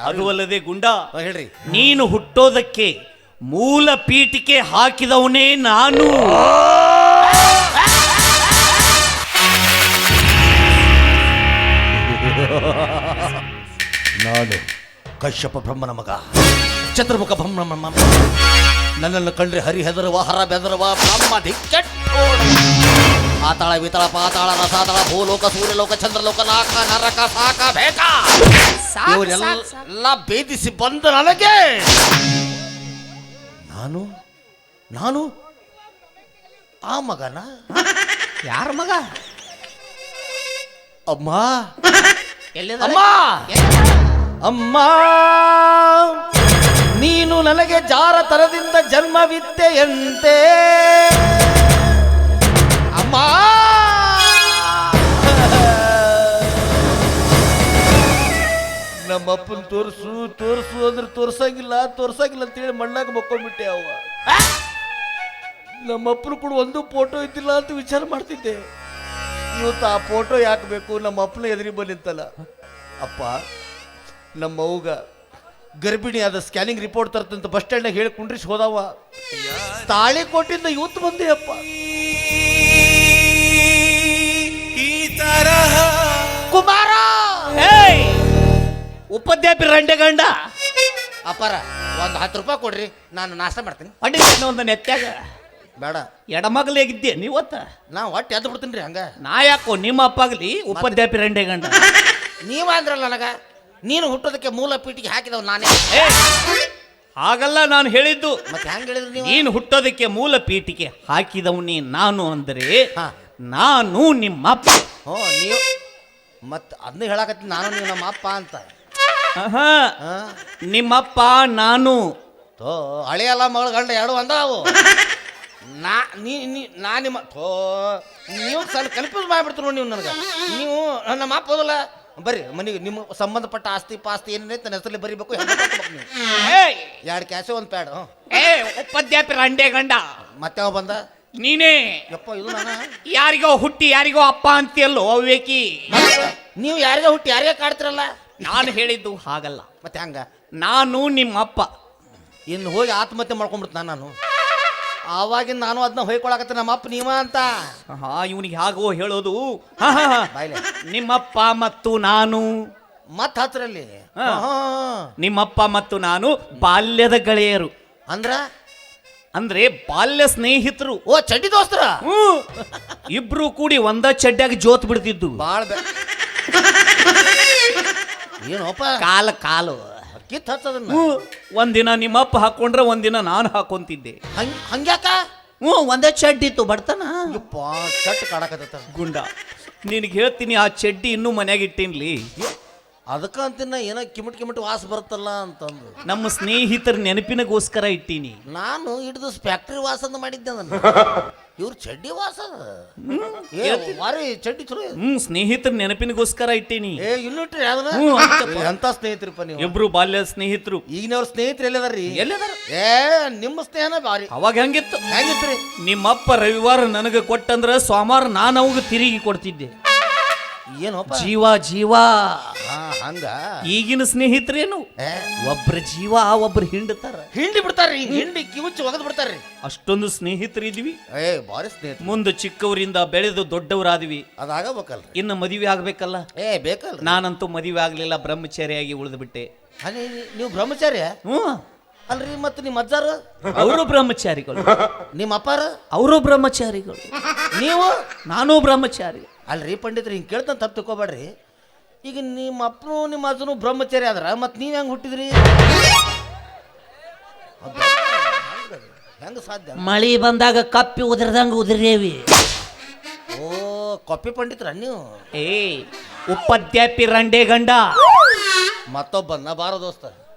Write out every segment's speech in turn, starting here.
ಅದು ಅಲ್ಲದೆ ಗುಂಡ ಹೇಳ್ರಿ, ನೀನು ಹುಟ್ಟೋದಕ್ಕೆ ಮೂಲ ಪೀಠಿಕೆ ಹಾಕಿದವನೇ ನಾನು. ನಾನು ಕಶ್ಯಪ ಬ್ರಹ್ಮನ ಮಗ, ಚತುರ್ಮುಖ ಬ್ರಹ್ಮ. ನನ್ನನ್ನು ಕಂಡ್ರೆ ಹರಿ ಹೆದರುವ, ಹರ ಬೆದರುವ ಬ್ರಹ್ಮ ದಿಕ್ಕೆಟ್ಟು. ಆತಾಳ ವಿತಳ ಪಾತಾಳ ರಸಾತಳ ಭೂಲೋಕ ಸೂರ್ಯಲೋಕ ಚಂದ್ರಲೋಕ ನಾಕ ನರಕ ಸಾಕ ಬೇಕ ಇವರೆಲ್ಲ ಭೇದಿಸಿ ಬಂದ ನನಗೆ ನಾನು ನಾನು ಆ ಮಗನ? ಯಾರ ಮಗ? ಅಮ್ಮ, ಅಮ್ಮ, ಅಮ್ಮ, ನೀನು ನನಗೆ ಜಾರ ತರದಿಂದ ಜನ್ಮವಿತ್ತೆಯಂತೆ. ಅಮ್ಮ, ನಮ್ಮಪ್ಪನ ತೋರಿಸು ತೋರಿಸು ಅಂದ್ರೆ ತೋರ್ಸಂಗಿಲ್ಲ ಅಂತೇಳಿ ಮಣ್ಣಾಗ ಮಕ್ಕೊಂಡ್ಬಿಟ್ಟೆ. ಅವ್ವ, ನಮ್ಮಪ್ಪನ ಕೂಡ ಒಂದು ಫೋಟೋ ಇದ್ದಿಲ್ಲ ಅಂತ ವಿಚಾರ ಮಾಡ್ತಿದ್ದೆ. ಇವತ್ತು ಆ ಫೋಟೋ ಯಾಕೆ ಬೇಕು? ನಮ್ಮ ಅಪ್ಪನ ಎದುರಿ ಬಂದಿತ್ತಲ್ಲ. ಅಪ್ಪ, ನಮ್ಮ ಅವ್ಗ ಗರ್ಭಿಣಿ ಆದ ಸ್ಕ್ಯಾನಿಂಗ್ ರಿಪೋರ್ಟ್ ತರ್ತಂತ ಬಸ್ ಸ್ಟ್ಯಾಂಡ್ನಾಗ ಹೇಳಿ ಕುಂಡ್ರಿಸಿ ಹೋದವ. ತಾಳಿ ಕೊಟ್ಟಿಂದ ಇವತ್ತು ಬಂದೆ ಅಪ್ಪ. ಕುಮಾರ, ಉಪಾಧ್ಯಾಪಿ ರಂಡೆ ಗಂಡ. ಅಪ್ಪಾರ, ಒಂದು 10 ರೂಪಾಯಿ ಕೊಡ್ರಿ, ನಾನು ನಾಷ್ಟ ಮಾಡ್ತೀನಿ. ಒಂದು ನೆತ್ತಾಗ ಬೇಡ, ಎಡಮಗಲಾಗಿದ್ದೆ ನೀವತ್ತ. ನಾ ಒಟ್ಟು ಎದ್ದು ಬಿಡ್ತೀನಿ ರೀ. ಹಂಗ ನಾ ಯಾಕೋ ನಿಮ್ಮ ಅಪ್ಪಾಗಲಿ ಉಪಾಧ್ಯಾಪಿ ರಂಡೆ ಗಂಡ. ನೀವ ಅಂದ್ರಲ್ಲ ನನಗ, ನೀನು ಹುಟ್ಟೋದಕ್ಕೆ ಮೂಲ ಪೀಠಿಗೆ ಹಾಕಿದವ್ ನಾನೇ. ಹಾಗಲ್ಲ ನಾನು ಹೇಳಿದ್ದು. ಮತ್ತೆ ಹೆಂಗ್ ಹೇಳಿದ್ರಿ ನೀವು? ನೀನು ಹುಟ್ಟೋದಕ್ಕೆ ಮೂಲ ಪೀಠಿಗೆ ಹಾಕಿದವನೇ ನಾನು ಅಂದರೆ ನಾನು ನಿಮ್ಮಪ್ಪ. ಹ್ಞೂ, ನೀವು ಮತ್ತೆ ಅದನ್ನ ಹೇಳಕತ್ತೀನಿ, ನಾನು ನೀವು ನಮ್ಮ ಅಪ್ಪ ಅಂತ. ನಿಮ್ಮಪ್ಪ ನಾನು. ತೋ ಹಳೆಯಲ್ಲ ಮಗಳ ಗಂಡ ಎರಡು ಅಂದಾವು. ನಾ ನಿಮ್ಮ ನೀವು ಸ್ವಲ್ಪ ಕನ್ಫ್ಯೂಸ್ ಮಾಡಿಬಿಡ್ತೀರಿ ನೋಡಿ ನೀವು ನನಗೆ. ನೀವು ನಮ್ಮ ಅಪ್ಪ ಹೋದಲ್ಲ, ಬರ್ರಿ ಮನೆಗೆ ನಿಮ್ಮ ಸಂಬಂಧಪಟ್ಟ ಆಸ್ತಿ ಪಾಸ್ತಿ ಏನೇನೈತೆ ನನ್ನ ಹೆಸರಲ್ಲಿ ಬರೀಬೇಕು. ನೀವು 2 ಕ್ಯಾಸೆ 1 ಪ್ಯಾಡ್. ಉಪಾಧ್ಯಾಪಿ ರಂಡೆ ಗಂಡ. ಮತ್ತೆ ಅವ ಬಂದ? ನೀನೇ. ಯಪ್ಪ, ಇದು ನಾನು ಯಾರಿಗೋ ಹುಟ್ಟಿ ಯಾರಿಗೋ ಅಪ್ಪ ಅಂತೀಯಲ್ಲೋ ಅವೇಕಿ. ನೀವು ಯಾರಿಗೋ ಹುಟ್ಟಿ ಯಾರಿಗೋ ಕಾಡ್ತಿರಲ್ಲ. ನಾನು ಹೇಳಿದ್ದು ಹಾಗಲ್ಲ. ಮತ್ತೆ ಹಂಗ ನಾನು ನಿಮ್ಮಪ್ಪ. ಇನ್ನು ಹೋಗಿ ಆತ್ಮಹತ್ಯೆ ಮಾಡ್ಕೊಂಡ್ಬಿಡ್ತ ನಾನು. ಆವಾಗಿನ ನಾನು ಅದನ್ನ ಹೊಯ್ಕೊಳಕತ್ತೆ, ನಮ್ಮ ಅಪ್ಪ ನೀವ ಅಂತ. ಇವನಿಗೆ ಹಾಗೋ ಹೇಳೋದು. ಬಾಯ್ಲೆ, ನಿಮ್ಮಪ್ಪ ಮತ್ತು ನಾನು ಮತ್ ಹತ್ರಲ್ಲಿ ನಿಮ್ಮಪ್ಪ ಮತ್ತು ನಾನು ಬಾಲ್ಯದ ಗೆಳೆಯರು. ಅಂದ್ರೆ ಬಾಲ್ಯ ಸ್ನೇಹಿತರು. ಓ, ಚಡ್ಡಿ ದೋಸ್ತರ. ಇಬ್ರು ಕೂಡಿ ಒಂದ ಚಡ್ಡ್ಯಾಗ ಜೋತ್ ಬಿಡ್ತಿದ್ದು. ಬಾಳ ಏನೋಪ ಕಾಲು ಕಿತ್ ಹತ್ತದನ್ನ. ಒಂದಿನ ನಿಮ್ಮಪ್ಪ ಹಾಕೊಂಡ್ರೆ ಒಂದಿನ ನಾನು ಹಾಕೊಂತಿದ್ದೆ. ಹಂಗ್ಯಾಕ? ಒಂದೇ ಚಡ್ಡಿ ಇತ್ತು ಬಡ್ತಾನ. ಚಟ್ ಕಾಡಕತ್ತ ಗುಂಡ, ನಿನಗೆ ಹೇಳ್ತೀನಿ, ಆ ಚಡ್ಡಿ ಇನ್ನೂ ಮನ್ಯಾಗ ಇಟ್ಟೀನ್ಲಿ. ಅದಕ್ಕ ಅಂತಿನ ಏನೋ ಕಿಮಿಟ್ ವಾಸ ಬರುತ್ತಲ್ಲ ಅಂತಂದು ನಮ್ಮ ಸ್ನೇಹಿತರ ನೆನಪಿನಗೋಸ್ಕರ ಇಟ್ಟೀನಿ. ನಾನು ಹಿಡಿದು ಫ್ಯಾಕ್ಟ್ರಿ ವಾಸ ಅಂತ ಮಾಡಿದ್ದೆ. ನಾನು ಇವ್ರ ಚಡ್ಡಿ ವಾಸ ಮಾರಿ ಚಡ್ಡಿ ಚಲೋ. ಸ್ನೇಹಿತರ ನೆನಪಿನಗೋಸ್ಕರ ಇಟ್ಟೀನಿ. ಯೂನಿಟ್ರಿ ಎಂತ ಸ್ನೇಹಿತರಪ್ಪ ನೀವು? ಇಬ್ರು ಬಾಲ್ಯ ಸ್ನೇಹಿತರು. ಈಗಿನವ್ರ ಸ್ನೇಹಿತರು ಎಲ್ಲದಾರ್ರಿ? ನಿಮ್ಮ ಸ್ನೇಹನ ಬಾರಿ. ಅವಾಗ ಹೆಂಗಿತ್ರಿ? ನಿಮ್ಮಪ್ಪ ರವಿವಾರ ನನಗೆ ಕೊಟ್ಟಂದ್ರ ಸೋಮವಾರ ನಾನು ಅವಾಗ ತಿರುಗಿ ಕೊಡ್ತಿದ್ದೆ. ಏನೋಪ ಜೀವ. ಹಂಗ ಈಗಿನ ಸ್ನೇಹಿತರೇನು? ಒಬ್ರ ಜೀವ ಒಬ್ರು ಹಿಂಡಿ ಬಿಡ್ತಾರ್ರಿ. ಹಿಂಡಿ ಕಿವುಚ್ಚಿ ಒಗದ್ ಬಿಡ್ತಾರ್ರಿ. ಅಷ್ಟೊಂದು ಸ್ನೇಹಿತರಿದ್ವಿ. ಬಾರಿ ಸ್ನೇಹಿತ. ಮುಂದೆ ಚಿಕ್ಕವರಿಂದ ಬೆಳೆದು ದೊಡ್ಡವರಾದ್ವಿ. ಅದಾಗಬೇಕಲ್ರಿ. ಇನ್ನು ಮದುವೆ ಆಗ್ಬೇಕಲ್ಲ. ಬೇಕಲ್ರಿ. ನಾನಂತೂ ಮದುವೆ ಆಗ್ಲಿಲ್ಲ, ಬ್ರಹ್ಮಚಾರಿಯಾಗಿ ಉಳಿದು ಬಿಟ್ಟೆ. ನೀವು ಬ್ರಹ್ಮಚಾರ್ಯ? ಅಲ್ರಿ, ಮತ್ತೆ ನಿಮ್ಮ ಅಜ್ಜಾರು? ಅವರು ಬ್ರಹ್ಮಚಾರಿಗಳು. ನಿಮ್ಮ ಅಪ್ಪಾರ? ಅವರು ಬ್ರಹ್ಮಚಾರಿಗಳು. ನೀವು? ನಾನು ಬ್ರಹ್ಮಚಾರಿ. ಅಲ್ರಿ ಪಂಡಿತ್ರಿ, ಹಿಂಗೆ ಕೇಳ್ತಾನೆ ತಪ್ಪು ತಿಳ್ಕೊಬೇಡ್ರಿ. ಈಗ ನಿಮ್ಮ ಅಪ್ಪನು ನಿಮ್ಮ ಅಜ್ಜನು ಬ್ರಹ್ಮಚಾರಿ ಆದ್ರ ಮತ್ತೆ ನೀವು ಹೆಂಗೆ ಹುಟ್ಟಿದ್ರಿ? ಹೆಂಗ ಸಾಧ್ಯ? ಮಳಿ ಬಂದಾಗ ಕಪ್ಪಿ ಉದಿರ್ದಂಗ ಉದಿರೇವಿ. ಓ, ಕಪ್ಪಿ ಪಂಡಿತ್ರ ನೀವು? ಉಪಾಧ್ಯಾಪಿ ರಂಡೆ ಗಂಡ. ಮತ್ತೊಬ್ಬನ್ನ ಬಾರೋ ದೋಸ್ತ.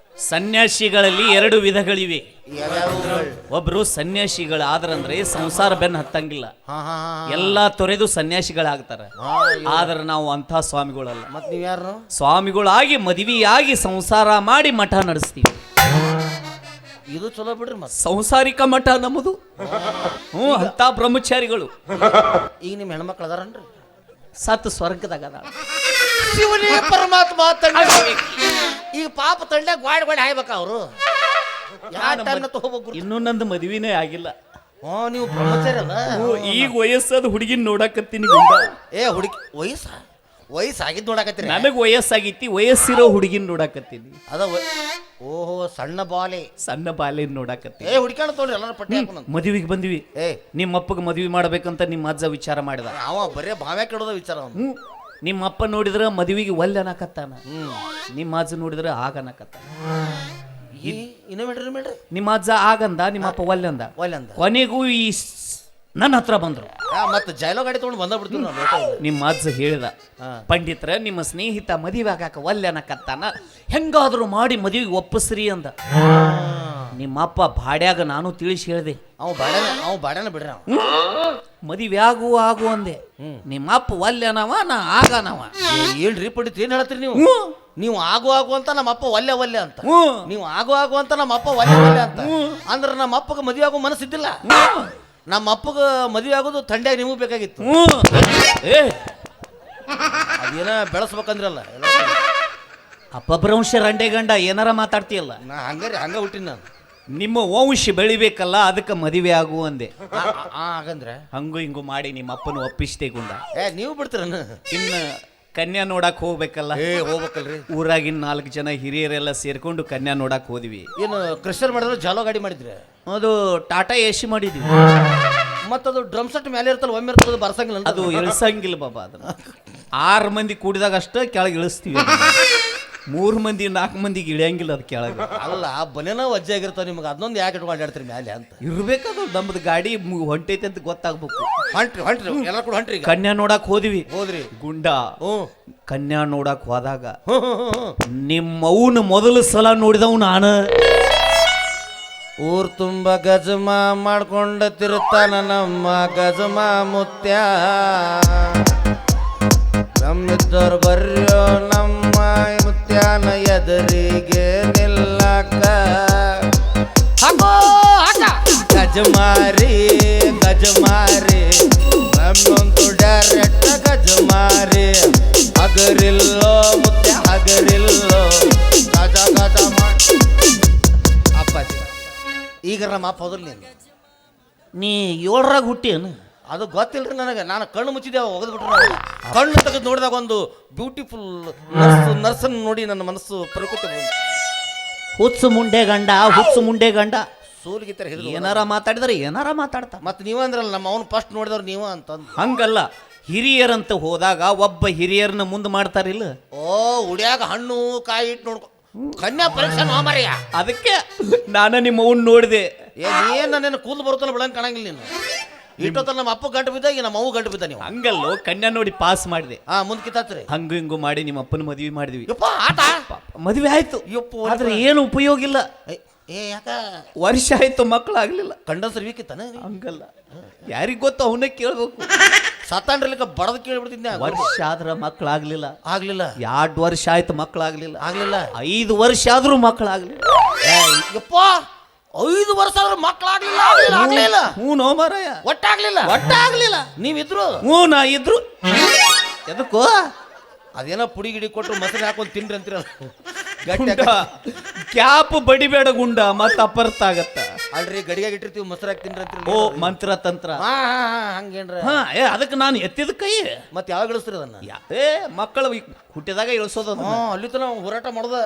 ಸನ್ಯಾಸಿಗಳಲ್ಲಿ 2 ವಿಧಗಳಿವೆ. ಒಬ್ರು ಸನ್ಯಾಸಿಗಳಾದ್ರಂದ್ರೆ ಸಂಸಾರ ಬೆನ್ನ ಹತ್ತಂಗಿಲ್ಲ, ಎಲ್ಲಾ ತೊರೆದು ಸನ್ಯಾಸಿಗಳಾಗ್ತಾರ. ಆದ್ರೆ ನಾವು ಅಂಥ ಸ್ವಾಮಿಗಳಲ್ಲ. ಮತ್ ನೀವ್ ಯಾರು? ಸ್ವಾಮಿಗಳಾಗಿ ಮದುವೆಯಾಗಿ ಸಂಸಾರ ಮಾಡಿ ಮಠ ನಡೆಸ್ತೀವಿ. ಇದು ಚಲೋ ಬಿಡ್ರಿ. ಸಂಸಾರಿಕ ಮಠ ನಮ್ಮದು. ಅಂತ ಬ್ರಹ್ಮಚಾರಿಗಳು. ಈಗ ನಿಮ್ಮ ಹೆಣ್ಮಕ್ಳು ಅದಾರನ್ರಿ? ಸತ್ ಸ್ವರ್ಗದಾಗ ಅದಾಳ. ಶಿವನೇ ಪರಮಾತ್ಮ ತಂಡ ಈಗ ಪಾಪ ತಂಡ ಗಾಡಿ ಗಾಡಿ ಹಾಯ್ಬೇಕ ಅವರು ತಗೋಬೇಕು. ಇನ್ನೂ ನಂದು ಮದುವೆನೇ ಆಗಿಲ್ಲ. ನೀವು ಬ್ರಹ್ಮಚಾರಿ ಅಲ್ಲ. ಈಗ ವಯಸ್ಸಾದ ಹುಡುಗಿನ ನೋಡಾಕತ್ತೀನಿ ಗುಂಡ. ಹುಡುಗಿ ವಯಸ್ಸಾಗಿದ್ದು ನೋಡಾಕತ್ತೀರಿ. ನನಗ್ ವಯಸ್ಸಾಗಿತ್ತಿ, ವಯಸ್ಸಿರೋ ಹುಡುಗಿನ ನೋಡಾಕತ್ತೀನಿ. ಅದ ಓಹೋ ಸಣ್ಣ ಬಾಲೆ ನೋಡಾಕತ್ತೀನಿ. ಹುಡುಕಾಣ ತೋರಿ ಎಲ್ಲಾರ ಪಟ್ಟಿ ಮದುವೆಗೆ ಬಂದಿವಿ. ನಿಮ್ಮ ಅಪ್ಪಗೆ ಮದುವೆ ಮಾಡ್ಬೇಕಂತ ನಿಮ್ಮ ಅಜ್ಜ ವಿಚಾರ ಮಾಡಿದ. ಅವ ಬರೇ ಭಾವ್ಯ ಕೆಡೋದ ವಿಚಾರ. ನಿಮ್ಮ ಅಪ್ಪ ನೋಡಿದ್ರ ಮದುವೆಗೆ ಒಲ್ಲೆ ಅನ್ನಕತ್ತಾನ, ನಿಮ್ಮ ಅಜ್ಜ ನೋಡಿದ್ರ ಆಗನಕತ್ತಾನ. ನಿಮ್ಮ ಅಜ್ಜ ಆಗಂದ, ನಿಮ್ಮ ಅಪ್ಪ ಒಲ್ಲೆ ಅಂದ. ಕೊನೆಗೂ ಈ ನನ್ನ ಹತ್ರ ಬಂದ್ರು. ಮತ್ತೆ ಜೈಲೋ ಗಾಡಿ ತಗೊಂಡು ಬಂದ ಬಿಡ್ತೀವಿ ನಾವು. ನಿಮ್ಮ ಅಜ್ಜ ಹೇಳಿದ, ಪಂಡಿತರ ನಿಮ್ಮ ಸ್ನೇಹಿತ ಮದುವೆ ಆಗಾಕ ಒಲ್ಲೆ ಅನ್ನಕತ್ತಾನ, ಹೆಂಗಾದ್ರೂ ಮಾಡಿ ಮದುವೆಗೆ ಒಪ್ಪಿಸ್ರಿ ಅಂದ. ನಿಮ್ಮ ಅಪ್ಪ ಬಾಡ್ಯಾಗ ನಾನು ತಿಳಿಸಿ ಹೇಳಿದೆ. ಅವ ಬಾಡ್ಯಾನ ಬಿಡ್ರಿ, ಮದುವೆ ಆಗು ಅಂದೆ. ನಿಮ್ಮ ಅಪ್ಪ ಒಲ್ಲೆನವ, ನಾ ಆಗನವ. ಏನ್ರಿ ಪಂಡಿತ್ ಏನ್ ಹೇಳ್ತೀರಿ ನೀವು? ನೀವು ಆಗು ಅಂತ ನಮ್ಮ ಅಪ್ಪ ಒಲ್ಲೆ ಅಂತ, ನೀವು ಆಗು ಅಂತ ನಮ್ಮ ಅಪ್ಪ ಒಲ್ಲೆ ಅಂತ ಅಂದ್ರೆ ನಮ್ಮ ಅಪ್ಪಗೆ ಮದುವೆ ಆಗೋ ಮನಸ್ಸಿದ್ದಿಲ್ಲ. ನಮ್ಮ ಅಪ್ಪಗ ಮದುವೆ ಆಗೋದು ತಂಡ್ಯಾಗ ನಿಮಗ್ ಬೇಕಾಗಿತ್ತು. ಅದೇನ ಬೆಳೆಸ್ಬೇಕಂದ್ರಲ್ಲ ಅಪಭ್ರಂಶ ರಂಡೆ ಗಂಡ ಏನಾರ ಮಾತಾಡ್ತೀಯಲ್ಲ. ನಾ ಹಂಗ ಹುಟ್ಟಿನ ನಾನು. ನಿಮ್ಮ ವಂಶ ಬೆಳಿಬೇಕಲ್ಲ, ಅದಕ್ಕೆ ಮದುವೆ ಆಗು ಅಂದೆ. ಹಾಗಂದ್ರೆ ಹಂಗು ಹಿಂಗು ಮಾಡಿ ನಿಮ್ಮ ಅಪ್ಪನ ಒಪ್ಪಿಸ್ತೇ ಗುಂಡ. ನೀವು ಬಿಡ್ತೀರ ಇನ್ನು ಕನ್ಯಾ ನೋಡಕ್ ಹೋಗ್ಬೇಕಲ್ಲ. ಹೋಗ್ಬೇಕಲ್ರಿ. ಊರಾಗಿನ 4 ಜನ ಹಿರಿಯರೆಲ್ಲ ಸೇರ್ಕೊಂಡು ಕನ್ಯಾ ನೋಡಕ್ ಹೋದ್ವಿ. ಏನು ಕ್ರಿಶ್ಚರ್ ಮಾಡಿದ್ರೆ ಜಾಲೋ ಗಾಡಿ ಮಾಡಿದ್ರೆ? ಅದು ಟಾಟಾ ಎಸಿ ಮಾಡಿದ್ವಿ. ಮತ್ತದು ಡ್ರಮ್ ಸೆಟ್ ಮೇಲೆ ಇರ್ತಲ್ಲ, ಒಮ್ಮೆ ಇರ್ತದೆ ಬರ್ಸಂಗಿಲ್ಲ. ಅದು ಇಳಿಸಂಗಿಲ್ಲ ಬಾಬಾ. ಅದನ್ನ 6 ಮಂದಿ ಕೂಡಿದಾಗ ಅಷ್ಟೇ ಕೆಳಗೆ ಇಳಿಸ್ತೀವಿ. 3 ಮಂದಿ 4 ಮಂದಿಗೆ ಇಳಿಯಂಗಿಲ್ಲ ಅದು ಕೆಳಗೆ. ಅಲ್ಲ ಬನೇನ ವಜ್ಜೆ ಆಗಿರ್ತಾವ ನಿಮ್ಗೆ, ಅದನ್ನೊಂದು ಯಾಕೆ ಇಟ್ಕೊಂಡು ಆಡ್ತೀರಿ ಮೇಲೆ ಅಂತ. ಇರ್ಬೇಕದು ನಮ್ದು ಗಾಡಿ ಹೊಂಟೈತೆ ಅಂತ ಗೊತ್ತಾಗ್ಬೇಕು. ಹೊಂಟ್ರಿ ಎಲ್ಲ ಕೂಡ ಹೊಂಟ್ರಿ. ಕನ್ಯಾ ನೋಡಕ್ ಹೋದ್ವಿ. ಹೋದ್ರಿ ಗುಂಡ. ಕನ್ಯಾ ನೋಡಕ್ ಹೋದಾಗ ನಿಮ್ಮವ್ನ ಮೊದಲು ಸಲ ನೋಡಿದವ್ ನಾನು. ಊರ್ ತುಂಬ ಗಜಮ ಮಾಡ್ಕೊಂಡ ತಿರುತ್ತಾನ ನಮ್ಮ ಗಜಮ ಮುತ್ಯ. ನಮ್ಮಿದ್ದವ್ರು ಬರ್ಯೋ ನಮ್ಮ ಮುತ್ಯಾನ ಎದುರಿಗೆ ನಿಲ್ಲಕ. ಗಜಮಾರಿ ನಮ್ಮೊಂದು ಡೈರೆಕ್ಟ್ ಗಜಮಾರಿ. ಹಗರಿಲ್ಲೋ ಮುತ್ಯ ಹಗರಿಲ್ಲೋ ಗಜ ಅಪ್ಪಾಜಿ. ಈಗ ನಮ್ಮ ಅಪ್ಪ ಹೋದ್ರಲ್ಲಿ ನೀ 7ರಾಗ ಹುಟ್ಟೇನು? ಅದು ಗೊತ್ತಿಲ್ರಿ ನನಗೆ. ನಾನು ಕಣ್ಣು ಮುಚ್ಚಿದ್ದೆ, ಒಗೆದ್ಬಿಟ್ರೆ ಕಣ್ಣು ತೆಗೆದು ನೋಡಿದಾಗ ಒಂದು ಬ್ಯೂಟಿಫುಲ್ ನರ್ಸನ್ನು ನೋಡಿ ನನ್ನ ಮನಸ್ಸು ಪ್ರಕೃತಿ ಹುಚ್ಚು ಮುಂಡೆ ಗಂಡ ಸೂಲಿಗಿತ್ತರ ಹೆದ್ರು. ಏನಾರ ಮಾತಾಡಿದ್ರೆ ಏನಾರ ಮಾತಾಡ್ತಾ. ಮತ್ತೆ ನೀವ ಅಂದ್ರಲ್ಲ ನಮ್ಮ ಅವನು ಫಸ್ಟ್ ನೋಡಿದವ್ರು ನೀವ ಅಂತಂದು. ಹಂಗಲ್ಲ, ಹಿರಿಯರಂತ ಹೋದಾಗ ಒಬ್ಬ ಹಿರಿಯರನ್ನ ಮುಂದೆ ಮಾಡ್ತಾರಿಲ್ಲ. ಉಡ್ಯಾಗ ಹಣ್ಣು ಕಾಯಿ ಇಟ್ಟು ನೋಡ್ಕೊ ಕನ್ಯಾ ಪರೀಕ್ಷೆ ಮಾಮರಿಯ. ಅದಕ್ಕೆ ನಾನು ನಿಮ್ಮ ಅವ್ನ ನೋಡಿದೆ. ಏನ್ ನನ್ನ ಕೂದಲು ಬರುತ್ತಲ್ಲ ಬೆಳಂಗ್ ಕಾಣಂಗಿಲ್ಲ ನೀನು. ಇಷ್ಟೊತ್ತಲ್ಲ ನಮ್ಮ ಅಪ್ಪ ಗಂಟು ಬಿದ್ದ, ಈಗ ನಮ್ಮ ಅವು ಗಂಟು ಬಿದ್ದ. ನೀವು ಹಂಗಲ್ಲೋ, ಕನ್ಯಾ ನೋಡಿ ಪಾಸ್ ಮಾಡಿದೆ. ಮುಂದೆ ಕಿತ್ತಾತ್ರಿ. ಹಂಗು ಹಿಂಗು ಮಾಡಿ ನಿಮ್ಮ ಅಪ್ಪನ ಮದುವೆ ಮಾಡಿದ್ವಿ. ಆಟ ಮದುವೆ ಆಯ್ತು, ಆದ್ರೆ ಏನು ಉಪಯೋಗ ಇಲ್ಲ. ಯಾಕ ವರ್ಷ ಆಯ್ತು, ಮಕ್ಕಳಾಗ್ಲಿಲ್ಲ. ಕಂಡನ್ಸರ್ ವೀಕಿತ್ತಾನ? ಹಂಗಲ್ಲ, ಯಾರಿಗ್ ಗೊತ್ತು, ಅವನ್ನ ಕೇಳ್ಬೇಕು. ಸತ್ತಾಂಡ್ರಲಿಕ್ಕ ಬಡದ್ ಕೇಳ್ಬಿಡ್ತಿದ್ದೆ. ವರ್ಷ ಆದ್ರ ಮಕ್ಕಳಾಗ್ಲಿಲ್ಲ. 2 ವರ್ಷ ಆಯ್ತು, ಮಕ್ಕಳಾಗ್ಲಿಲ್ಲ. 5 ವರ್ಷ ಆದ್ರೂ ಮಕ್ಕಳಾಗ್ಲಿಲ್ಲ. ಯಪ್ಪ 5 ವರ್ಷ ಆದ್ರೂ ಮಕ್ಕಳಾಗ್ಲಿಲ್ಲ. ಹ್ಞೂ ನೋ ಮಾರಾಯ, ಒಟ್ಟಾಗ್ಲಿಲ್ಲ. ನೀವಿದ್ರು? ಹ್ಞೂ ನಾ ಇದ್ರು. ಎದಕ್ಕೋ? ಅದೇನೋ ಪುಡಿ ಗಿಡಿ ಕೊಟ್ಟು ಮೊಸರು ಹಾಕೊಂಡು ತಿನ್ರಿ ಅಂತೀರಲ್ಲ. ಕ್ಯಾಪ್ ಬಡಿಬೇಡ ಗುಂಡ, ಮತ್ತ ಅಪರ್ಥ ಆಗತ್ತ. ಅಲ್ರಿ ಗಡಿಗೆ ಇಟ್ಟಿರ್ತೀವಿ, ಮೊಸರು ಹಾಕಿ ತಿನ್ರಿ ಅಂತೀರಿ. ಓ ಮಂತ್ರ ತಂತ್ರ ಹಂಗೇನ್ರ? ಅದಕ್ಕೆ ನಾನು ಎತ್ತಿದ ಕೈ. ಮತ್ತೆ ಯಾವಾಗ ಇಳಿಸ್ತೀರಿ ಅದನ್ನ? ಮಕ್ಕಳು ಹುಟ್ಟಿದಾಗ ಇಳಿಸೋದು. ಅಲ್ಲಿ ತನ ಹೋರಾಟ ಮಾಡೋದ.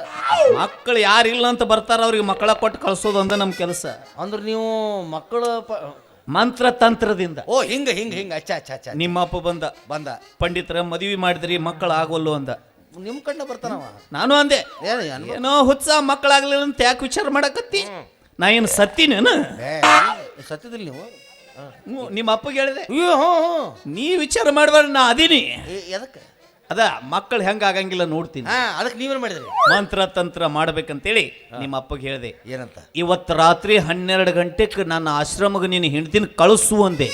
ಮಕ್ಕಳು ಯಾರಿಲ್ಲ ಅಂತ ಬರ್ತಾರ, ಅವ್ರಿಗೆ ಮಕ್ಕಳ ಕೊಟ್ಟು ಕಳ್ಸೋದು ಅಂದ ನಮ್ಮ ಕೆಲಸ. ಅಂದ್ರೆ ನೀವು ಮಕ್ಕಳು ಮಂತ್ರ ತಂತ್ರದಿಂದ. ಹಿಂಗ ಅಚ್ಚ ನಿಮ್ಮ ಅಪ್ಪ ಬಂದ ಪಂಡಿತರ ಮದುವೆ ಮಾಡಿದ್ರಿ, ಮಕ್ಕಳು ಆಗೋಲ್ಲು ಅಂದ. ನಿಮ್ ಕಣ್ಣ ಬರ್ತಾನವ. ನಾನು ಅಂದೆ, ಏನೋ ಹುಚ್ಚ ಮಕ್ಕಳಾಗ್ಲಿಲ್ಲ ಅಂತ ಯಾಕೆ ವಿಚಾರ ಮಾಡಕತ್ತಿ? ನಾ ಏನು ಸತ್ತಿನೇನು? ಸತ್ತಿದಿಲ್ಲ ನೀವು? ನಿಮ್ಮ ಅಪ್ಪಗೆ ಹೇಳಿದೆ, ನೀ ವಿಚಾರ ಮಾಡಬೇಡ, ನಾ ಅದೀನಿ. ಎದಕ್ಕೆ? ಅದ ಮಕ್ಕಳು ಹೆಂಗ ಆಗಂಗಿಲ್ಲ ನೋಡ್ತೀನಿ. ಅದಕ್ಕೆ ನೀವೇನು ಮಾಡಿದ್ರಿ? ಮಂತ್ರ ತಂತ್ರ ಮಾಡ್ಬೇಕಂತೇಳಿ ನಿಮ್ಮ ಅಪ್ಪಗೆ ಹೇಳಿದೆ. ಏನಂತ? ಇವತ್ತು ರಾತ್ರಿ 12 ಗಂಟೆಗೆ ನನ್ನ ಆಶ್ರಮಕ್ಕೆ ನೀನು ಹೆಂಡ್ತಿನ ಕಳಿಸು ಅಂದೆ.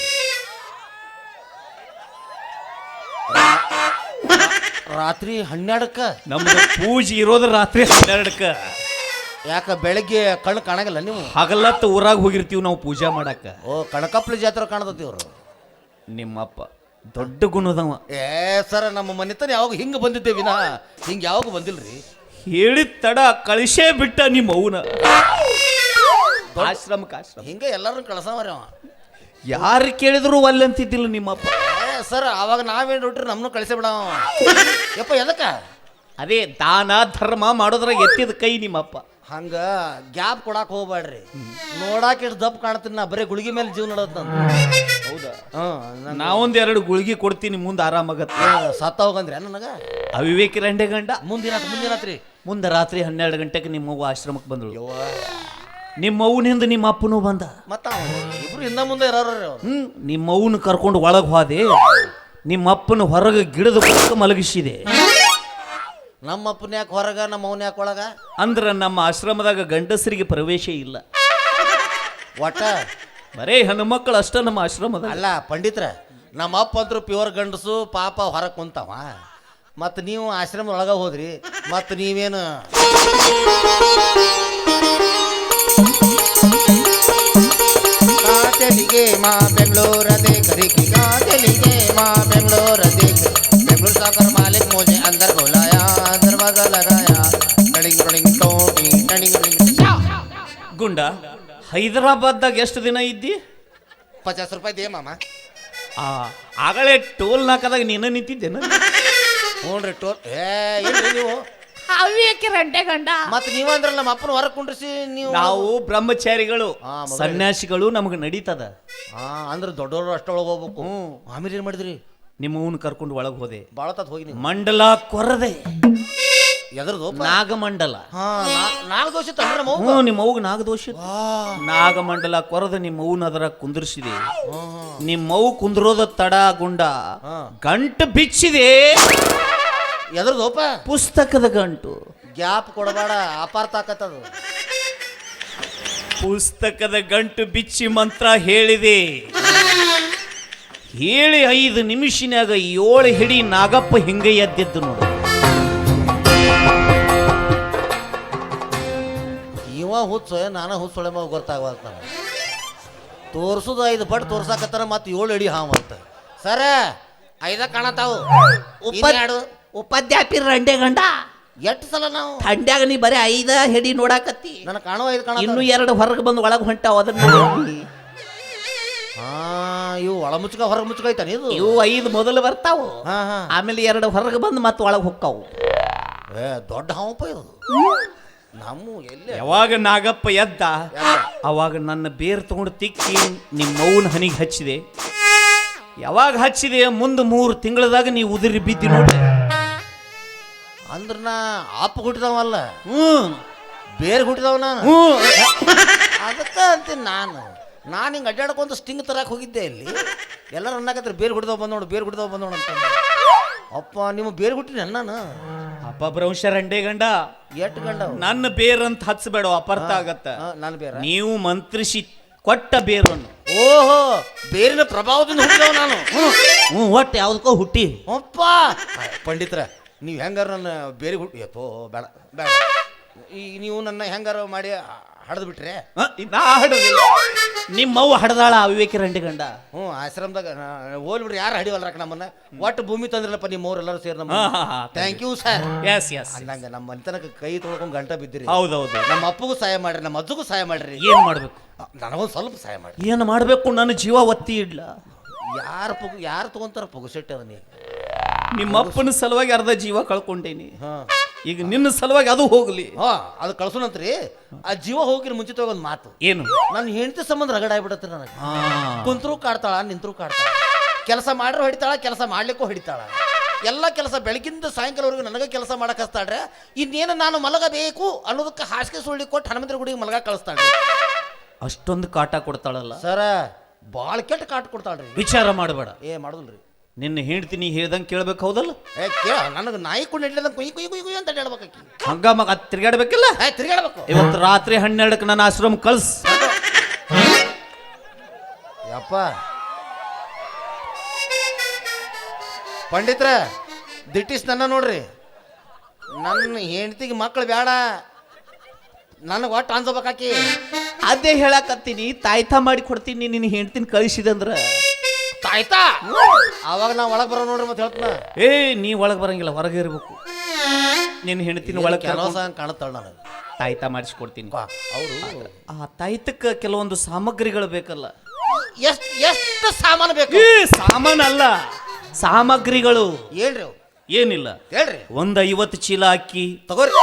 ರಾತ್ರಿ 12ಕ್ಕ? ನಮ್ದು ಪೂಜೆ ಇರೋದು ರಾತ್ರಿ 12ಕ್ಕ. ಯಾಕ ಬೆಳಗ್ಗೆ ಕಣ್ಣು ಕಾಣಗಲ್ಲ ನೀವು? ಹಗಲತ್ತು ಊರಾಗ ಹೋಗಿರ್ತೀವಿ ನಾವು ಪೂಜೆ ಮಾಡಕ್ಕ. ಕಣಕಪ್ಲಿ ಜಾತ್ರೆ ಕಾಣತತಿ. ಅವರು ನಿಮ್ಮಪ್ಪ ದೊಡ್ಡ ಗುಣದವ. ಏ ಸರ ನಮ್ಮ ಮನೆತನ ಯಾವಾಗ ಹಿಂಗೆ ಬಂದಿದ್ದೆ ವಿನಾ ಹಿಂಗೆ ಯಾವಾಗ ಬಂದಿಲ್ರಿ. ಹೇಳಿದ ತಡ ಕಳಿಸೇ ಬಿಟ್ಟ ನಿಮ್ಮ ಅವನ ಆಶ್ರಮಕ್ಕೆ. ಆಶ್ರಮ ಹಿಂಗೆ ಎಲ್ಲರೂ ಕಳ್ಸವರಿ ಅವ. ಯಾರು ಕೇಳಿದ್ರು ಅಲ್ಲಂತಿದ್ದಿಲ್ಲ ನಿಮ್ಮಪ್ಪ. ಏ ಸರ್ ಅವಾಗ ನಾವೇನು ನೋಡ್ರಿ ನಮ್ಮನ್ನು ಕಳಿಸೇ ಬಿಡ ಯಪ್ಪ. ಎದಕ್ಕ ಅದೇ ದಾನ ಧರ್ಮ ಮಾಡೋದ್ರ ಎತ್ತಿದ ಕೈ ನಿಮ್ಮಪ್ಪ. ಹಂಗ ಗ್ಯಾಪ್ ಕೊಡಾಕ್ ಹೋಗ್ಬೇಡ್ರಿ. ನೋಡಾಕ ಎಷ್ಟು ದಪ್ಪ ಕಾಣ್ತೀನಿ ನಾ, ಬರೀ ಗುಳಿಗೆ ಮೇಲೆ ಜೀವ ನಡೋದ್ ನಂದು. ಹೌದಾ? ನಾವೊಂದ್ 2 ಗುಳಿಗೆ ಕೊಡ್ತೀನಿ, ಮುಂದೆ ಆರಾಮಾಗತ್ತೆ. ಸತ್ತ ಹೋಗಂದ್ರಿ ನನಗ ಅವಿವೇಕಿ ರಂಡೆ ಗಂಡ. ಮುಂದಿನತ್ರಿ ಮುಂದೆ ರಾತ್ರಿ 12 ಗಂಟೆಗೆ ನಿಮ್ಮವ್ವ ಆಶ್ರಮಕ್ಕೆ ಬಂದಳು. ನಿಮ್ಮ ಅವ್ನಿಂದ ನಿಮ್ಮ ಅಪ್ಪನೂ ಬಂದ. ಮತ್ತ ಇಬ್ರು ಹಿಂದ ಮುಂದೆ ಇರೋರು. ನಿಮ್ಮ ಅವ್ನ ಕರ್ಕೊಂಡು ಒಳಗೆ ಹೋದೆ. ನಿಮ್ಮ ಅಪ್ಪನ ಹೊರಗೆ ಗಿಡದ ಪಕ್ಕ ಮಲಗಿಸಿದೆ. ನಮ್ಮ ಅಪ್ಪನ ಯಾಕೆ ಹೊರಗ, ನಮ್ಮ ಅವನ ಯಾಕೆ ಒಳಗ? ಅಂದ್ರ ನಮ್ಮ ಆಶ್ರಮದಾಗ ಗಂಡಸರಿಗೆ ಪ್ರವೇಶ ಇಲ್ಲ. ಒಟ್ಟ ಬರೇ ಹೆಣ್ಣು ಮಕ್ಕಳು ಅಷ್ಟ ನಮ್ಮ ಆಶ್ರಮದ. ಅಲ್ಲ ಪಂಡಿತ್ರ, ನಮ್ಮ ಅಪ್ಪ ಅಂತೂ ಪ್ಯೂರ್ ಗಂಡಸು, ಪಾಪ ಹೊರಗೆ ಕುಂತಾವ. ಮತ್ತು ನೀವು ಆಶ್ರಮ ಒಳಗ ಹೋದ್ರಿ, ಮತ್ತು ನೀವೇನು ತೆಲಿಗೆ ಮಾ ಬೆಂಗಳೂರದೆ ಕರಿಕಿ ತೆಲಿಗೆ ಮಾ ಬೆಂಗಳೂರದೆ ಬೆಂಗಳೂರು ಸಾಕರ್ ಮಾಲಿಕ್ ಮೋಜೆ ಅಂದರ್ ಬೋಲಾಯ ದರ್ವಾಜಾ ಲಗಾಯ ಟಡಿಂಗ್ ಟಡಿಂಗ್ ಟೋಟಿ ಟಡಿಂಗ್ ಟಡಿಂಗ್. ಗುಂಡ, ಹೈದರಾಬಾದ್ದಾಗ ಎಷ್ಟು ದಿನ ಇದ್ದಿ? 50 ರೂಪಾಯಿ ದೇ ಮಾಮ. ಆಗಲೇ ಟೋಲ್ ನಾಕದಾಗ ನೀನ ನಿಂತಿದ್ದೇನ? ಹ್ಞೂ ರೀ ಟೋಲ್. ಏನ್ರಿ ನೀವು ರಂಟೆ ಗಂಡ. ಮತ್ತೆ ನೀವು ಅಂದ್ರಲ್ಲ ನಮ್ಮ ಅಪ್ಪನ ಹೊರಗೆ ಕುಂಡ್ರಿಸಿ ನೀವು. ನಾವು ಬ್ರಹ್ಮಚಾರಿಗಳು, ಸನ್ಯಾಸಿಗಳು, ನಮಗೆ ನಡೀತದ. ಅಂದ್ರೆ ದೊಡ್ಡವರು ಅಷ್ಟೊಳಗೆ ಹೋಗ್ಬೇಕು. ಆಮೇಲೆ ಏನ್ ಮಾಡಿದ್ರಿ? ನಿಮ್ಮ ಅವ್ನ ಕರ್ಕೊಂಡು ಒಳಗೆ ಹೋದೆ. ಬಾಳ ತತ್ ಹೋಗಿ ಮಂಡಲ ಕೊರದೆ. ಎದ್ರದು? ನಾಗಮಂಡಲ. ನಾಗದೋಷ ತಂದ್ರೆ ನಿಮ್ಮ ಅವ್ಗ ನಾಗದೋಷ. ನಾಗಮಂಡಲ ಕೊರದ ನಿಮ್ಮ ಅವ್ನ ಅದರ ಕುಂದ್ರಿಸಿದೆ. ನಿಮ್ಮ ಅವ್ವ ಕುಂದ್ರೋದ ತಡ ಗುಂಡ ಗಂಟು ಬಿಚ್ಚಿದೆ. ಎದ್ರದೋಪ? ಪುಸ್ತಕದ ಗಂಟು. ಗ್ಯಾಪ್ ಕೊಡಬೇಡ, ಅಪಾರ್ಥ ಆಕತ್ತದು. ಪುಸ್ತಕದ ಗಂಟು ಬಿಚ್ಚಿ ಮಂತ್ರ ಹೇಳಿದೆ. ಹೇಳಿ 5 ನಿಮಿಷನಾಗ 7 ಹಿಡಿ ನಾಗಪ್ಪ ಹಿಂಗೆ ಎದ್ದಿದ್ದು ನೋಡು. ಇವ ಹುಚ್ಚ, ನಾನು ಹುಚ್ಚೊಳೆ ಮಗ ಗೊತ್ತಾಗವಲ್ತ. ತೋರ್ಸುದು 5 ಪಟ್ ತೋರ್ಸಾಕತ್ತಾರ, ಮತ್ತೆ 7 ಅಡಿ ಹಾವು ಅಂತ. ಸರ 5 ಕಾಣತಾವು. ಉಪಾಧ್ಯಾಪಿ ರಂಡೆ ಗಂಡ. ಎಷ್ಟು ಸಲ ನಾವು ಥಂಡ್ಯಾಗ ನೀ ಬರೀ 5 ಹಿಡಿ ನೋಡಾಕತ್ತಿ. ನನಗೆ ಕಾಣುವ 5 ಕಾಣ. ಇನ್ನು 2 ಹೊರಗೆ ಬಂದು ಒಳಗೆ ಹೊಂಟಾವ. ಅದನ್ನ ಇವು ಒಳ ಮುಚ್ಚಕ ಹೊರಗೆ ಮುಚ್ಚಕ ಐತಾನೆ ಇದು. ಇವು 5 ಮೊದಲು ಬರ್ತಾವು, ಆಮೇಲೆ 2 ಹೊರಗೆ ಬಂದು ಮತ್ತೆ ಒಳಗೆ ಹೊಕ್ಕಾವು. ದೊಡ್ಡ ಹಾವಪ್ಪ ಇದು. ನಮ್ಮ ಎಲ್ಲಿ ಯಾವಾಗ ನಾಗಪ್ಪ ಎದ್ದ ಅವಾಗ ನನ್ನ ಬೇರು ತಗೊಂಡು ತಿಕ್ಕಿ ನಿಮ್ಮ ಮೌನ ಹನಿಗೆ ಹಚ್ಚಿದೆ. ಯಾವಾಗ ಹಚ್ಚಿದೆ ಮುಂದೆ 3 ತಿಂಗಳದಾಗ ನೀವು ಉದುರಿ ಬಿದ್ದಿ ನೋಡಿ. ಅಂದ್ರ ನಾ ಆಪ ಹುಟ್ಟಿದವಲ್ಲ, ಬೇರೆ ಹುಟ್ಟಿದವ ನಾನು. ಅದಕ್ಕೆ ಅಂತೀನಿ ನಾನು ಹಿಂಗೆ ಅಡ್ಡಾಡ್ಕೊಂತ ಸ್ಟಿಂಗ್ ತರಕ್ಕೆ ಹೋಗಿದ್ದೆ. ಇಲ್ಲಿ ಎಲ್ಲರೂ ಅನ್ನಕತ್ರ ಬೇರೆ ಹುಟ್ಟಿದವ ಬಂದೋಣ, ಬೇರೆ ಹುಟ್ಟಿದವ ಬಂದೋಣ ಅಂತ. ಅಪ್ಪ ನಿಮ್ಮ ಬೇರೆ ಹುಟ್ಟಿನ ನಾನು ಅಪ್ಪ ಭ್ರಂಶ ರಂಡೆ ಗಂಡ. ಎಷ್ಟು ಗಂಡ? ನನ್ನ ಬೇರಂತ ಹಚ್ಚಬೇಡ, ಅಪಾರ್ಥ ಆಗತ್ತ. ನನ್ನ ಬೇರೆ ನೀವು ಮಂತ್ರಿಸಿ ಕೊಟ್ಟ ಬೇರನ್ನು. ಓಹೋ, ಬೇರಿನ ಪ್ರಭಾವದಿಂದ ಹುಟ್ಟಿದವ ನಾನು. ಒಟ್ಟು ಯಾವ್ದಕ್ಕೋ ಹುಟ್ಟಿ. ಅಪ್ಪ ಪಂಡಿತ್ರ, ನೀವು ಹೆಂಗಾರ ನನ್ನ ಬೇರೆ ಹುಟ್ಟಿ ಎಪ್ಪೋ ಬೇಡ ಬೇಡ. ಈಗ ನೀವು ನನ್ನ ಹೆಂಗಾರ ಮಾಡಿ ಹಡ್ದು ಬಿಟ್ರೆ ನಿಮ್ಮವ್ವ ಹಡ್ದಾಳ ಅವಿವೇಕಿ ರಂಡಿ ಗಂಡ. ಆಶ್ರಮದಾಗ ಹೋಲ್ ಬಿಡ್ರಿ, ಯಾರು ಹಡಿವಲ್ರಕ್ಕ ನಮ್ಮನ್ನ. ಒಟ್ಟು ಭೂಮಿ ತಂದ್ರಲ್ಲಪ್ಪ ನಿಮ್ಮವ್ರು ಎಲ್ಲರೂ ಸೇರಿ ನಮ್ಮ. Thank you sir. ಅಂದಂಗ ನಮ್ಮ ಮನೆತನಕ ಕೈ ತೊಳ್ಕೊಂಡು ಗಂಟ ಬಿದ್ದಿರಿ. ಹೌದೌದು. ನಮ್ಮ ಅಪ್ಪಗೂ ಸಹಾಯ ಮಾಡ್ರಿ, ನಮ್ಮ ಅಜ್ಜಗೂ ಸಹಾಯ ಮಾಡ್ರಿ. ಏನ್ ಮಾಡ್ಬೇಕು? ನನಗೊಂದು ಸ್ವಲ್ಪ ಸಹಾಯ ಮಾಡಿ. ಏನು ಮಾಡ್ಬೇಕು? ನನ್ನ ಜೀವ ಒತ್ತಿ ಇಡ್ಲ. ಯಾರು ತಗೊಂತಾರ ಪುಗುಸೆಟ್ಟೆ ಅದ? ನೀವು ನಿಮ್ಮ ಅಪ್ಪನ ಸಲುವಾಗಿ ಅರ್ಧ ಜೀವ ಕಳ್ಕೊಂಡೇನಿ. ಈಗ ನಿನ್ನ ಸಲುವಾಗಿ ಅದು ಹೋಗ್ಲಿ. ಅದು ಕಳ್ಸೋಣಂತ್ರಿ. ಆ ಜೀವ ಹೋಗಿರ ಮುಂಚಿತ ಒಂದು ಮಾತು ಏನು? ನನ್ನ ಹೆಂಡತಿ ಸಂಬಂಧ ರಗಡ ಆಗ್ಬಿಡತ್ರಿ ನನಗೆ. ಕುಂತ್ರು ಕಾಡ್ತಾಳ, ನಿಂತ್ರು ಕಾಡ್ತಾಳ. ಕೆಲಸ ಮಾಡ್ರು ಹೊಡಿತಾಳ, ಕೆಲಸ ಮಾಡ್ಲಿಕ್ಕೂ ಹೊಡಿತಾಳ. ಎಲ್ಲ ಕೆಲಸ ಬೆಳಗಿಂದ ಸಾಯಂಕಾಲವರೆಗೂ ನನಗೆ ಕೆಲಸ ಮಾಡಕ್ ಹಚ್ತಾಳ್ರೆ. ಇನ್ನೇನು ನಾನು ಮಲಗಬೇಕು ಅನ್ನೋದಕ್ಕೆ ಹಾಸಿಗೆ ಸುಳ್ಳಿ ಕೊಟ್ಟು ಹನುಮಂತರ ಗುಡಿಗೆ ಮಲಗ ಕಳಿಸ್ತಾಳ್ರಿ. ಅಷ್ಟೊಂದು ಕಾಟ ಕೊಡ್ತಾಳಲ್ಲ ಸರ, ಭಾಳ ಕೆಟ್ಟ ಕಾಟ ಕೊಡ್ತಾಳ್ರಿ. ವಿಚಾರ ಮಾಡಬೇಡ. ಮಾಡುದಿಲ್ರಿ. ನಿನ್ನ ಹೇಳ್ತೀನಿ ಹೇಳ್ದಂಗೆ ಕೇಳ್ಬೇಕು. ಹೌದಲ್ಲ? ನನಗೆ ನಾಯಿ ಕೊಂಡು ಹಿಡಿದಂಗೆ ಕುಯ್ ಕುಯ್ ಕುಯ್ ಕುಯ್ ಅಂತ ಹೇಳ್ಬೇಕಿ. ಹಂಗ ಮಗ ತಿರ್ಗಾಡ್ಬೇಕಿಲ್ಲ? ತಿರ್ಗಾಡ್ಬೇಕು. ಇವತ್ತು ರಾತ್ರಿ 12ಕ್ಕೆ ನನ್ನ ಆಶ್ರಮ ಕಳ್ಸ್. ಯಪ್ಪ ಪಂಡಿತ್ರ, ದಿಟ್ಟಿಸ್ ನನ್ನ ನೋಡ್ರಿ. ನನ್ನ ಹೆಂಡತಿಗೆ ಮಕ್ಕಳು ಬೇಡ, ನನಗೆ ಒಟ್ಟು ಅನ್ಸೋಬೇಕಾಕಿ. ಅದೇ ಹೇಳಕತ್ತೀನಿ, ತಾಯ್ತ ಮಾಡಿ ಕೊಡ್ತೀನಿ. ನಿನ್ನ ಹೆಂಡ್ತಿನ ಕಳಿಸಿದಂದ್ರ ತಾಯ್ತಾ ಅವಾಗ ನಾ ಒಳಗೆ ಬರೋ ನೋಡ್ರಿ ಮತ್ತೆ ಹೇಳ್ತಾನ ನೀ ಒಳಗೆ ಬರಂಗಿಲ್ಲ, ಹೊರಗೆ ಇರ್ಬೇಕು. ನಿನ್ನ ಹೆಣ್ತಿನ ಒಳಗೆ ಕೆಲಸ ಕಾಣುತ್ತಾಳ ನನಗೆ. ತಾಯ್ತ ಮಾಡಿಸ್ಕೊಡ್ತೀನಿ. ಅವರು ಆ ತಾಯ್ತಕ್ಕೆ ಕೆಲವೊಂದು ಸಾಮಗ್ರಿಗಳು ಬೇಕಲ್ಲ. ಎಷ್ಟು ಸಾಮಾನು ಬೇಕು? ಸಾಮಾನಲ್ಲ, ಸಾಮಗ್ರಿಗಳು. ಹೇಳ್ರಿ ಅವು. ಏನಿಲ್ಲ, ಹೇಳ್ರಿ. ಒಂದು 50 ಚೀಲ ಅಕ್ಕಿ ತಗೋರಿ,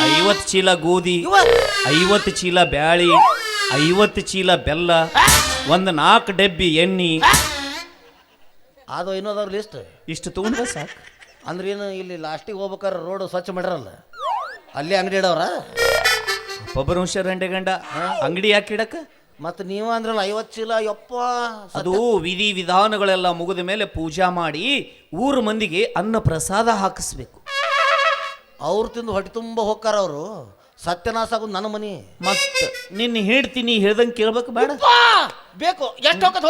50 ಚೀಲ ಗೋಧಿ, 50 ಚೀಲ ಬ್ಯಾಳಿ, 50 ಚೀಲ ಬೆಲ್ಲ, ಒಂದು 4 ಡಬ್ಬಿ ಎಣ್ಣೆ. ಅದು ಇನ್ನೋದವ್ರ ಲಿಸ್ಟ್ ಇಷ್ಟು ತಗೊಂಡ್ರೆ ಸಾಕು. ಅಂದ್ರೆ ಏನು, ಇಲ್ಲಿ ಲಾಸ್ಟಿಗೆ ಹೋಗ್ಬೇಕಾರೆ ರೋಡ್ ಸ್ವಚ್ಛ ಮಾಡಿರಲ್ಲ, ಅಲ್ಲಿ ಅಂಗಡಿ ಇಡವ್ರ ಒಬ್ಬರು ರಂಡೆ ಗಂಡ ಅಂಗಡಿ ಯಾಕಿಡಕ? ಮತ್ತು ನೀವು ಅಂದ್ರಲ್ಲ 50 ಚೀಲ. ಯಪ್ಪ, ಅದು ವಿಧಿ ವಿಧಾನಗಳೆಲ್ಲ ಮುಗಿದ ಮೇಲೆ ಪೂಜಾ ಮಾಡಿ ಊರು ಮಂದಿಗೆ ಅನ್ನ ಪ್ರಸಾದ ಹಾಕಿಸ್ಬೇಕು. ಅವ್ರು ತಿಂದು ಹೊಟ್ಟೆ ತುಂಬ ಹೋಗ್ತಾರ ಅವರು. ಸತ್ಯನಾಶ ಆಗೋದು ನನ್ನ ಮನಿ. ಮತ್ತ ನಿನ್ನ ಹೇಳ್ತೀನಿ ಹೇಳ್ದಂಗೆ ಕೇಳ್ಬೇಕು ಬೇಡ? ಬೇಕು. ಎಷ್ಟು ಹೋಗತ್?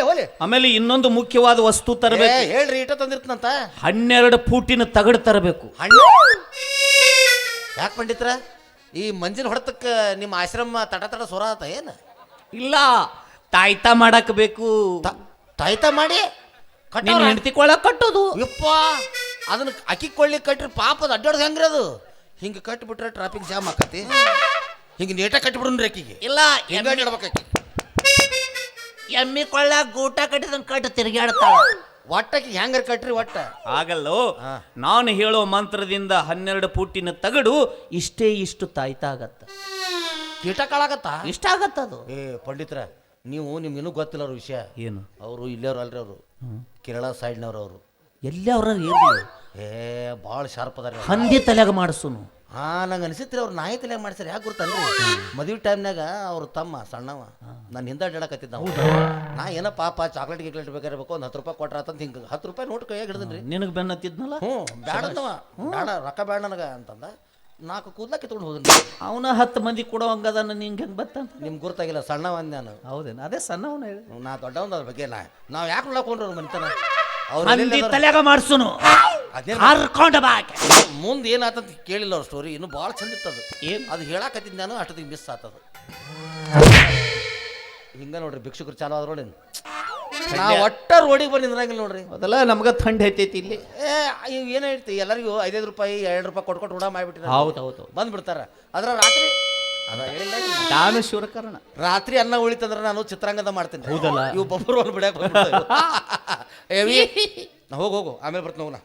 ಹೋಲಿ. ಆಮೇಲೆ ಇನ್ನೊಂದು ಮುಖ್ಯವಾದ ವಸ್ತು ತರಬೇಕು. ಹೇಳ್ರಿ, ಇಟ ತಂದಿರ್ತಂತ. 12 ಫೂಟಿನ ತಗಡು ತರಬೇಕು. ಯಾಕೆ ಪಂಡಿತ್ರ, ಈ ಮಂಜಿನ ಹೊಡೆತಕ್ಕೆ ನಿಮ್ಮ ಆಶ್ರಮ ತಟ ಸೊರ ಆತ ಏನು? ಇಲ್ಲ, ತಾಯ್ತ ಮಾಡಕ್ ಬೇಕು. ತಾಯ್ತ ಮಾಡಿ ಹೆಂಡತಿಕೊಳ್ಳಕ್ ಕಟ್ಟೋದು. ಯಪ್ಪ, ಅದನ್ನ ಅಕ್ಕಿ ಕೊಳ್ಳಿ ಕಟ್ರಿ ಪಾಪದ ಅಡ್ಡಾಡ್ದು ಹೆಂಗ್ರಿ ಅದು? ಹಿಂಗೆ ಕಟ್ಟಿಬಿಟ್ರೆ ಟ್ರಾಫಿಕ್ ಜಾಮ್ ಆಕತಿ. ಹಿಂಗೆ ನೀಟಾಗಿ ಕಟ್ಟಿಬಿಡ್ರಿ ಅಕ್ಕಿಗೆ. ಇಲ್ಲ, ಹೆಂಗ ಇಡ್ಬೇಕಾಕಿ. ಎಮ್ಮಿ ಕೊಳ್ಳ ಗೂಟ ಕಟ್ಟಿದ ಕಟ್ಟು ತಿರುಗಾಡ್ತಾಳ. ಒಟ್ಟಕ್ಕೆ ಹೆಂಗಾರ ಕಟ್ರಿ ಒಟ್ಟ ಆಗಲ್ಲೋ. ನಾನು ಹೇಳೋ ಮಂತ್ರದಿಂದ 12 ಫೂಟಿನ ತಗಡು ಇಷ್ಟು ತಾಯ್ತ ಆಗತ್ತ. ಕೀಟ ಕಾಳಾಗತ್ತ. ಇಷ್ಟ ಆಗತ್ತ ಅದು. ಪಂಡಿತ್ರ, ನೀವು ನಿಮ್ಗೆ ಇನ್ನೂ ಗೊತ್ತಿಲ್ಲ ಅವ್ರ ವಿಷಯ ಏನು. ಅವರು ಇಲ್ಲಿಯವ್ರು ಅಲ್ರಿ, ಅವರು ಕೇರಳ ಸೈಡ್ನವ್ರು. ಅವರು ಎಲ್ಲಿ ಅವ್ರ ಇರ್ಲಿ, ಭಾಳ ಶಾರ್ಪ್ ಅದಾರ. ಹಂದಿ ತಲೆಗ ಮಾಡಿಸುನು. ನಂಗೆ ಅನಿಸಿತ್ರಿ ಅವ್ರು ನಾಯಿ ತಲೆಯಾಗ ಮಾಡ್ಸಾರ. ಯಾಕೆ ಗೊತ್ತನ್ರಿ, ಮದುವೆ ಟೈಮ್ನಾಗ ಅವ್ರ ತಮ್ಮ ಸಣ್ಣವ ನಾನು ಹಿಂದೆ ಅಡ್ಡಾಡಕತ್ತಿದ್ದ. ನಾ ಏನೋ ಪಾಪ ಚಾಕ್ಲೇಟ್ ಗಿಕ್ಲೇಟ್ ಬೇಕಾಗಿರ್ಬೇಕು, ಒಂದು 10 ರೂಪಾಯಿ ಕೊಟ್ರ ಅಂತಂದು ಹಿಂಗೆ 10 ರೂಪಾಯಿ ನೋಟ್ ಕೈಯಾಗ ಹಿಡಿದ್ರಿ. ನಿನಗೆ ಬೆನ್ನ ಹತ್ತಿದ್ನಲ್ಲ. ಬೇಡ ಅಂತವ, ಬೇಡ ರೊಕ್ಕ ಬೇಡ ನನಗೆ ಅಂತಂದ. 4 ಕೂದ್ಲ ಕಿತ್ಕೊಂಡು ಹೋದ್ರಿ. ಅವನ 10 ಮಂದಿ ಕೊಡೋ ಹಂಗದ. ನಿಂಗೆ ಹೆಂಗೆ ಬತ್ತಂತ ನಿಮ್ಗೆ ಗುರ್ತಾಗಿಲ್ಲ, ಸಣ್ಣವ ಅಂದೆ ನಾನು. ಹೌದೇನು? ಅದೇ ಸಣ್ಣವನ ಹೇಳಿ. ನಾ ದೊಡ್ಡವಂದ ಅದ್ರ ಬಗ್ಗೆ ನಾವು ಯಾಕೆ ನೋಡ್ಕೊಂಡ್ರು ಅವ್ರ ಮನಿತನ. ಹಂದಿ ತಲೆಗ ಮಾಡಿಸುನು. ಮುಂದೆ ಏನಾತಂತ ಕೇಳಿಲ್ಲ ಅವ್ರ ಸ್ಟೋರಿ. ಇನ್ನು ಭಾಳ ಚಂದ ಇತ್ತದು. ಅದು ಹೇಳಾಕತ್ತಿದ್ದು ನಾನು, ಅಷ್ಟೊತ್ತಿಗೆ ಮಿಸ್ ಆತದು. ಹಿಂಗ ನೋಡ್ರಿ, ಭಿಕ್ಷುಕರು ಚಾಲು ಆದ್ರ ನೋಡಿ. ನಾ ಒಟ್ಟ ರೋಡಿಗೆ ಬಂದು ನಿಂದ್ರಂಗಿಲ್ಲ ನೋಡ್ರಿ. ಅದೆಲ್ಲ ನಮ್ಗೆ ಥಂಡಿ ಐತೈತಿ ಇಲ್ಲಿ. ಏನು ಹೇಳ್ತಿ, ಎಲ್ಲರಿಗೂ 5 ರೂಪಾಯಿ 2 ರೂಪಾಯಿ ಕೊಟ್ಕೊಟ್ಟು ಊಟ ಮಾಡಿಬಿಟ್ಟಿರ. ಹೌದು, ಬಂದ್ಬಿಡ್ತಾರ. ಅದ್ರ ರಾತ್ರಿ ಅದ ಹೇಳಿಲ್ಲ ನಾನು ಶಿವರಕರಣ. ರಾತ್ರಿ ಅನ್ನ ಉಳಿತಂದ್ರೆ ನಾನು ಚಿತ್ರಾಂಗದ ಮಾಡ್ತೀನಿ. ಹೌದಲ್ಲ, ಇವು ಬೊಬ್ಬರು ಒಂದು ಬಿಡಕ್ಕೆ ಹೋಗು ಆಮೇಲೆ ಬರ್ತೀನಿ. ಹೋಗೋಣ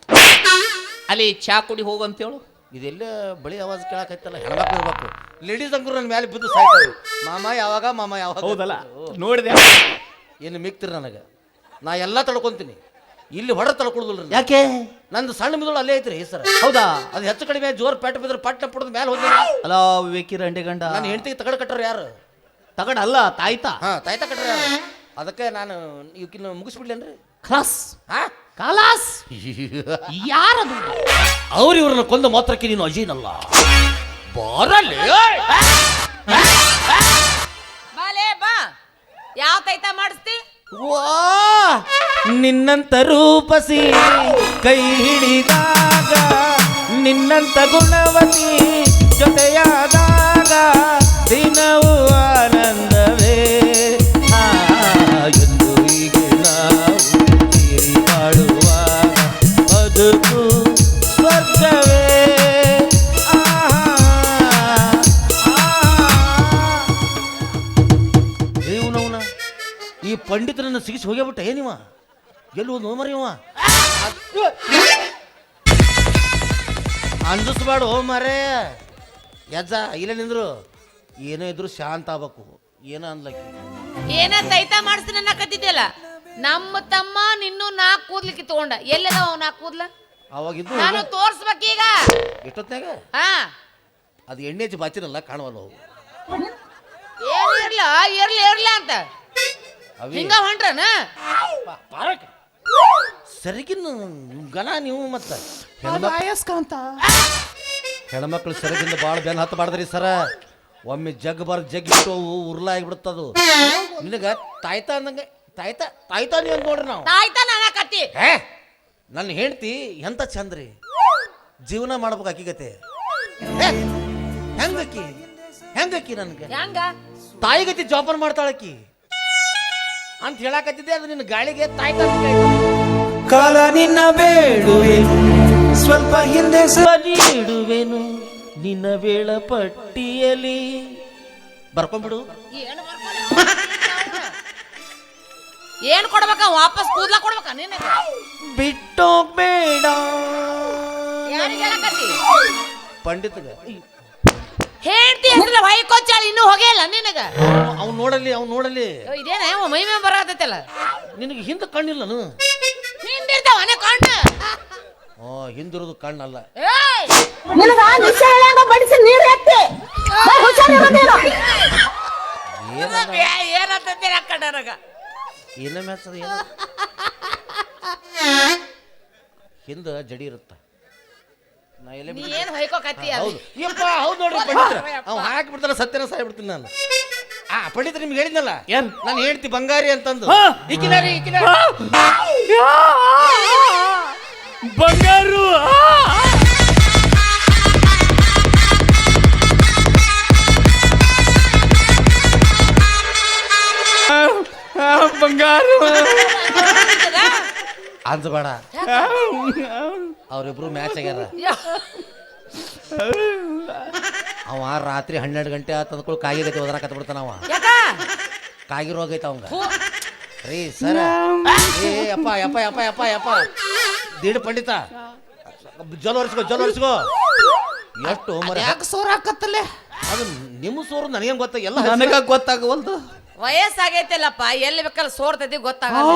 ಅಲ್ಲಿ ಚಾ ಕುಡಿ ಹೋಗು ಅಂತೇಳು. ಇದೆಲ್ಲ ಬಳಿ ಆವಾಜ್ ಕೇಳಾಕೈತಲ್ಲ, ಹೆಣ್ಮಕ್ಳು ಇರ್ಬೇಕು. ಲೇಡೀಸ್ ಅಂಕರು ನನ್ನ ಮೇಲೆ ಬಿದ್ದು ಸಾಯ್ತಾರೆ. ಮಾಮ ಯಾವಾಗ, ಮಾಮ ಯಾವಾಗ. ಹೌದಲ್ಲ, ನೋಡಿದೆ. ಏನು ಮಿಕ್ತಿರಿ ನನಗೆ, ನಾ ಎಲ್ಲ ತಡ್ಕೊಂತೀನಿ. ಇಲ್ಲಿ ಹೊಡೆ ತಡ್ಕೊಳುದಿಲ್ಲ. ಯಾಕೆ? ನಂದು ಸಣ್ಣ ಮಿದುಳು ಅಲ್ಲೇ ಐತ್ರಿ ಸರ್. ಹೌದಾ? ಅದು ಹೆಚ್ಚು ಕಡಿಮೆ ಜೋರ್ ಪೆಟ್ಟು ಬಿದ್ರೆ ಪಟ್ಟ ಪಡೆದ ಮೇಲೆ ಹೋಗಿಲ್ಲ. ಅಲ್ಲ ವಿವೇಕಿ ರಂಡೆ ಗಂಡ, ನಾನು ಹೆಂಡತಿಗೆ ತಗಡ ಕಟ್ಟರು ಯಾರು? ತಗಡಲ್ಲ, ತಾಯ್ತ. ತಾಯ್ತ ಕಟ್ಟರು ಯಾರು? ಅದಕ್ಕೆ ನಾನು ಇವಕ್ಕಿನ್ನ ಮುಗಿಸ್ಬಿಡ್ಲೇನ್ರಿ. ಖಲಾಸ್ ಖಲಾಸ್. ಯಾರದು? ಅವ್ರು ಇವ್ರನ್ನ ಕೊಂದ ಮಾತ್ರಕ್ಕೆ ನೀನು ಅಜೀನಲ್ಲ. ಬಾರಲ್ಲಿ ಬಾ, ಯಾವ ತೈತ ಮಾಡಿಸ್ತಿ? ವಾ, ನಿನ್ನಂತ ರೂಪಸಿ ಕೈ ಹಿಡಿದಾಗ, ನಿನ್ನಂತ ಗುಣವತಿ ಜೊತೆಯಾದಾಗ ದಿನವೂ ಆನಂದವೇ. ಎಂದು ಹೀಗೆ ನಾವು ಸೇರಿ ಬಾಳುವ ಬದುಕು ಸ್ವರ್ಗವೇ. ದೇವನವನ ಈ ಪಂಡಿತರನ್ನು ಸಿಗಿಸಿ ಹೋಗ್ಯಾಬಿಟ್ಟ ಏನಿವ? ಎಲ್ಲಿ ಒಂದು ಮರಿವ ಅಂಜಿಸ್ಬೇಡ ಹೋ ಮರೇ. ಯಜ್ಜ ಇಲ್ಲ ನಿಂದ್ರು. ಏನೋ ಇದ್ರು ಶಾಂತ ಆಗ್ಬೇಕು. ಏನ ಅನ್ಲಕ್ಕಿ ಏನ ತೈತ ಮಾಡಿಸ್ತೀನಿ ಅನ್ನಕತ್ತಿದ್ಯಲ್ಲ. ನಮ್ಮ ತಮ್ಮ ನಿನ್ನೂ 4 ಕೂದ್ಲಿಕ್ಕೆ ತಗೊಂಡ. ಎಲ್ಲದಾವ 4 ಕೂದ್ಲ? ಅವಾಗಿದ್ದು ನಾನು ತೋರ್ಸ್ಬೇಕೀಗ. ಎಷ್ಟೊತ್ತಾಗ ಅದು ಎಣ್ಣೆ ಹಚ್ಚಿ ಬಾಚಿರಲ್ಲ, ಕಾಣವಲ್ಲ ಅವು. ಏನು ಇರ್ಲಿ ಅಂತ ಹಿಂಗ ಹೊಂಟ್ರನ ಸರಿಗಿನ ಗನ ನೀವು. ಮತ್ತೆ ಅಂತ ಹೆಣ್ಮಕ್ಳು ಸರಿಗಿಂದ ಭಾಳ ಬೆನ್ ಹತ್ತಬಾರ್ದ್ರಿ ಸರ. ಒಮ್ಮೆ ಜಗ್ ಇಟ್ಟು ಉರ್ಲ ಆಗಿಬಿಡುತ್ತದು. ನಿನಗ ತಾಯ್ತ ಅಂದಂಗೆ ತಾಯ್ತ ನೀವು ನೋಡ್ರಿ. ನಾವು ತಾಯ್ತ ಅನ್ನಕತ್ತಿ. ನನ್ನ ಹೆಂಡ್ತಿ ಎಂತ ಚಂದ್ರಿ, ಜೀವನ ಮಾಡ್ಬೇಕು ಅಕ್ಕಿಗತೆ. ಹೆಂಗಕ್ಕಿ ನನ್ಗೆ ಹೆಂಗ ತಾಯಿಗತಿ ಜೋಪಾನ ಮಾಡ್ತಾಳಕ್ಕಿ. ಅಂತ ಹೇಳಕತ್ತಿದ್ದೆ, ಅದು ನಿನ್ನ ಗಾಳಿಗೆ ತಾಯ್ತ ಕಾಲ ನಿನ್ನ ಬೇಡುವೆನು ಸ್ವಲ್ಪ ಹಿಂದೆ ನೀಡುವೆನು ನಿನ್ನ ವೇಳಪಟ್ಟಿಯಲಿ. ಬರ್ಕೊಂಡ್ಬಿಡು. ಏನ್ ಕೊಡ್ಬೇಕ? ವಾಪಸ್ ಕೂದ್ಲ ಕೊಡ್ಬೇಕ ನೀನು? ಬಿಟ್ಟೋಗ್ಬೇಡ. ಯಾರಿಗೆ ಹೇಳಕತ್ತಿ? ಪಂಡಿತಗ ಹೇಳ್ತಿ ಹೆಸರು ಹೊಯ್ಕೊಚ್ಚಾಳ ಇನ್ನೂ ಹೋಗಿಲ್ಲ ನಿನಗ. ಅವ್ನು ನೋಡಲಿ ಇದೇನ ಮೈ ಮೇ ಬರತೈತಲ್ಲ. ನಿನಗೆ ಹಿಂದೆ ಕಣ್ಣಿಲ್ಲನು? ಹಿಂದಿರ್ತಾವನೆ ಕಣ್ಣು. ಹಿಂದಿರೋದು ಕಣ್ಣಲ್ಲ. ಏನಂತೀರ ಕಣ್ಣನಗ? ಏನ ಮ್ಯಾಚದ ಏನ ಹಿಂದ ಜಡಿ ಇರುತ್ತ. ನಾ ಎಲ್ಲೇ ನೀ ಏನ್ ಹೊಯ್ಕೋಕತ್ತಿ? ಹೌದು ಯಪ್ಪ, ಹೌದು ನೋಡ್ರಿ ಪಂಡಿತರ. ಅವ್ ಹಾಕಿ ಬಿಡ್ತಾರ, ಸತ್ಯನ ಸಾಯ್ ಬಿಡ್ತೀನಿ ನಾನು. ಪಂಡಿತ ನಿಮ್ಗೆ ಹೇಳಿದ್ನಲ್ಲ, ಏನ್ ನಾನು ಹೇಳ್ತಿ ಬಂಗಾರಿ ಅಂತಂದು. ಬಂಗಾರು ಬಂಗಾರು ಅಂಜಬೇಡ, ಅವ್ರಿಬ್ರು ಮ್ಯಾಚ್ ಆಗ್ಯಾರ. ಅವ ರಾತ್ರಿ 12 ಗಂಟೆ ಆತಂದ್ಕೊಳ್ಳಿ ಕಾಗಿಗೈತಿ ಓದರಾಕತ್ತ ಬಿಡ್ತಾನ. ಅವ ಕಾಗಿ ರೋಗ ಐತ ಅವಂಗ. ರೀ ಸರ, ಏ ಅಪ್ಪ ಯಪ್ಪ ಯಪ್ಪ ಯಪ್ಪ ಯಪ್ಪ ದೀಡ್ ಪಂಡಿತ, ಜಲ್ ಒರೆಸ್ಕೋ. ಎಷ್ಟು ಮರ ಯಾಕೆ ಸೋರ್ ಹಾಕತ್ತಲ್ಲೇ? ಅದು ನಿಮ್ಮ ಸೋರು ನನಗೇನು ಗೊತ್ತ, ಎಲ್ಲ ನನಗ ಗೊತ್ತಾಗವಲ್ದು. ವಯಸ್ಸಾಗೈತಿಲ್ಲಪ್ಪ, ಎಲ್ಲಿ ಬೇಕಲ್ಲ ಸೋರ್ತೈತಿ ಗೊತ್ತಾಗಲ್ಲ.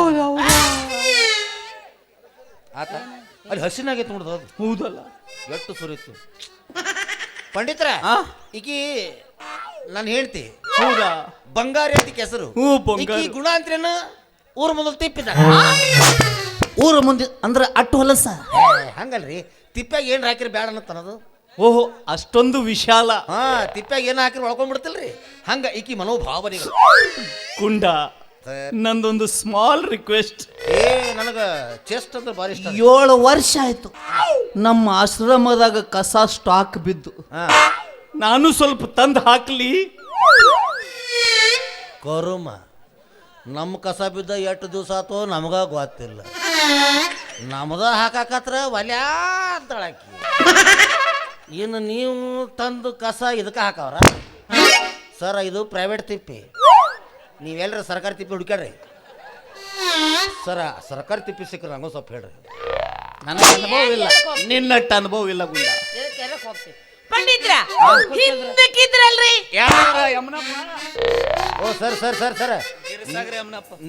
ಆತ ಅಲ್ಲಿ ಹಸಿನಾಗೈತಿ ನೋಡ್ದು, ಅದು ಹೌದಲ್ಲ? ಎಷ್ಟು ಸುರಿತು ಪಂಡಿತರ. ಈಕಿ ನಾನು ಹೇಳ್ತಿ ಹೌದಾ? ಬಂಗಾರಿ ಅಂತ ಹೆಸರು. ಈಕಿ ಗುಣ ಅಂದ್ರೇನು? ಊರ ಮೊದಲು ತಿಪ್ಪಿದ. ಊರ ಮುಂದೆ ಅಂದ್ರ ಅಟ್ಟು ಹೊಲಸ. ಹಂಗಲ್ರಿ, ತಿಪ್ಪಾಗ ಏನ್ ಹಾಕಿರಿ ಬ್ಯಾಡ ಅನ್ನತ್ತನದು. ಓಹೋ, ಅಷ್ಟೊಂದು ವಿಶಾಲ. ತಿಪ್ಪಾಗ ಏನ್ ಹಾಕಿರಿ ಒಳ್ಕೊಂಡ್ಬಿಡ್ತಿಲ್ರಿ. ಹಂಗ ಈಕಿ ಮನೋಭಾವನೆಗಳು. ಕುಂಡ, ನಂದೊಂದು ಸ್ಮಾಲ್ ರಿಕ್ವೆಸ್ಟ್. ನನಗ ಚೆಸ್ಟ್ ಅಂದ್ರೆ ಭಾರಿ ಇಷ್ಟ. 7 ವರ್ಷ ಆಯ್ತು ನಮ್ಮ ಆಶ್ರಮದಾಗ ಕಸ ಸ್ಟಾಕ್ ಬಿದ್ದು. ನಾನು ಸ್ವಲ್ಪ ತಂದು ಹಾಕ್ಲಿ? ಕರುಮ, ನಮ್ಮ ಕಸ ಬಿದ್ದ ಎಷ್ಟು ದಿವಸ ಆತೋ ನಮಗ ಗೊತ್ತಿಲ್ಲ. ನಮ್ದ ಹಾಕಾಕತ್ರ ಒಲ್ಯಾ ಅಂತಳಾಕಿ. ಇನ್ನು ನೀವು ತಂದು ಕಸ ಇದಕ್ಕೆ ಹಾಕವ್ರ? ಸರ್, ಇದು ಪ್ರೈವೇಟ್ ತಿಪ್ಪಿ. ನೀವೆಲ್ಲರ ಸರ್ಕಾರಿ ತಿಪ್ಪಿ ಹುಡುಕ್ಯಾಡ್ರಿ ಸರ. ಸರ್ಕಾರಿ ತಿಪ್ಪಿ ಸಿಕ್ಕರೆ ನಂಗೂ ಸ್ವಲ್ಪ ಹೇಳ್ರಿ. ನನಗೆ ಅನುಭವ ಇಲ್ಲ, ನಿನ್ನಟ್ಟು ಅನುಭವ ಇಲ್ಲ ಗುಂಡ. ಪಂಡಿತ್ರ ಹಿಂದಕ್ಕಿದ್ರಲ್ರಿ? ಓ ಸರ್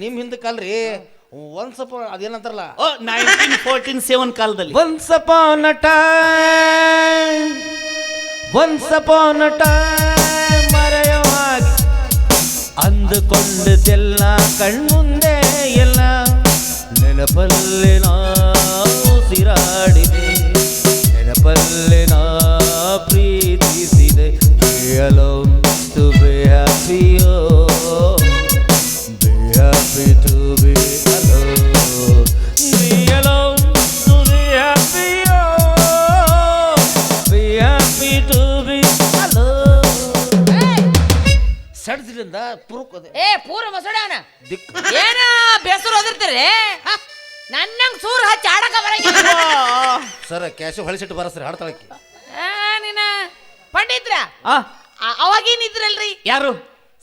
ನಿಮ್ ಹಿಂದಕ್ಕಲ್ರಿ, ಒನ್ಸ್ ಅಪಾನ್ ಅದೇನಂತಾರಲ್ಲ, 1947 ಕಾಲದಲ್ಲಿ. ಒನ್ಸ್ ಅಪಾನ್ ಅ ಟೈಮ್ ಮರೆಯೋ ಹಾಗೆ ಅಂದುಕೊಂಡದೆಲ್ಲ ಕಣ್ಮುಂದೆ ಎಲ್ಲ ನೆನಪಲ್ಲಿ ನಾ ಉಸಿರಾಡಿದೆ, ನೆನಪಲ್ಲಿ ನಾ ಪ್ರೀತಿಸಿದೆ. Be alone to be happy, oh, be happy to be alone. Be alone to be happy, oh, be happy to be alone. ಸಡ್ದ್ರಿಂದ ಪುರುಕೋದೆ. ಪೂರ ಮಸಡಾನ ದಿಕ್ ಏನ ಬೇಸರ ಓದಿರ್ತೀರಿ? ನನ್ನಂಗ್ ಸೂರ್ ಹಚ್ಚಿ ಆಡಕ ಬರಂಗಿಲ್ಲ. ಸರ್, ಕ್ಯಾಶು ಹೊಳಿಸಿಟ್ಟು ಬರಸ್ರಿ ಹಾಡ್ತಾಳಕ್ಕಿ. ನೀನ ಪಂಡಿತ್ರ ಅವಾಗೇನಿದ್ರಲ್ರಿ? ಯಾರು?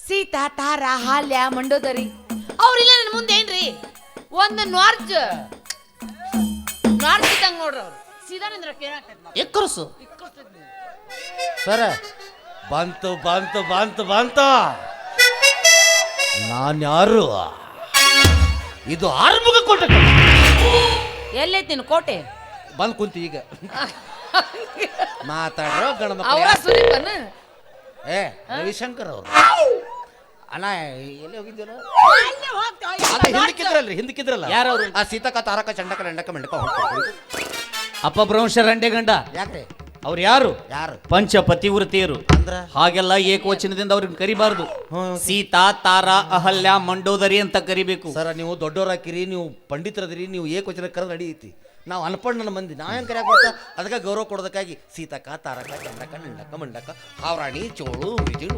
ಸೀತಾ, ತಾರ, ಹಾಲ್ಯ, ಮಂಡೋದರಿ ಅವ್ರಿಲ್ಲ ನನ್ನ ಮುಂದೆ ಏನ್ರಿ? ಒಂದು ನಾರ್ಜ್ ಇದ್ದಂಗ ನೋಡ್ರಿ ಅವ್ರು. ಸೀದಾ ನಿಂದ್ರ ಎಕ್ಕರ್ಸು. ಸರ, ಬಂತು ನಾನು ಯಾರು? ಇದು ಆರ್ಮುಗ ಕೋಟೆ. ಎಲ್ಲೈತಿ ನಿನ್ ಕೋಟೆ? ಬಂದ್ ಕುಂತಿ ಈಗ ಮಾತಾಡ್ರೋ ಗಣಮ. ಅವರ ಸುದೀಪನ ರವಿಶಂಕರ್ ಅವರು. ಅಣ್ಣ ಎಲ್ಲಿ ಹೋಗಿದ್ದೀರ? ಹಿಂದಕ್ಕಿದ್ರಲ್ಲ ಯಾರವ್ರು? ಆ ಸೀತಕ, ತಾರಕ, ಚಂಡಕ, ರಂಡಕ, ಮೆಂಡಕ ಅಪಭ್ರಂಶ ರಂಡೆ ಗಂಡ. ಯಾಕ್ರಿ? ಅವ್ರು ಯಾರು? ಯಾರು? ಪಂಚಪತಿವೃತಿಯರು. ಅಂದ್ರ ಹಾಗೆಲ್ಲ ಏಕವಚನದಿಂದ ಅವ್ರಿಗೆ ಕರಿಬಾರ್ದು. ಸೀತಾ, ತಾರ, ಅಹಲ್ಯ, ಮಂಡೋದರಿ ಅಂತ ಕರಿಬೇಕು. ಸರ, ನೀವು ದೊಡ್ಡವರಾಕಿರಿ, ನೀವು ಪಂಡಿತರದಿರಿ, ನೀವು ಏಕವಚನ ಕರೆದು ನಡೀತಿ. ನಾವು ಅನ್ಪಣ್ಣನ ಮಂದಿ ನಾವು ಹೆಂಗೆ ಕರೆಯಾಕ ಬರ್ತಾ ಅದಕ್ಕೆ ಗೌರವ ಕೊಡೋದಕ್ಕಾಗಿ ಸೀತಕ್ಕ ತಾರಕ ಚಂದ್ರಕ ನಿಂಡಕ್ಕ ಮಂಡಕ್ಕ ಹಾವರಾಣಿ ಚೋಳು ವಿಜಯ್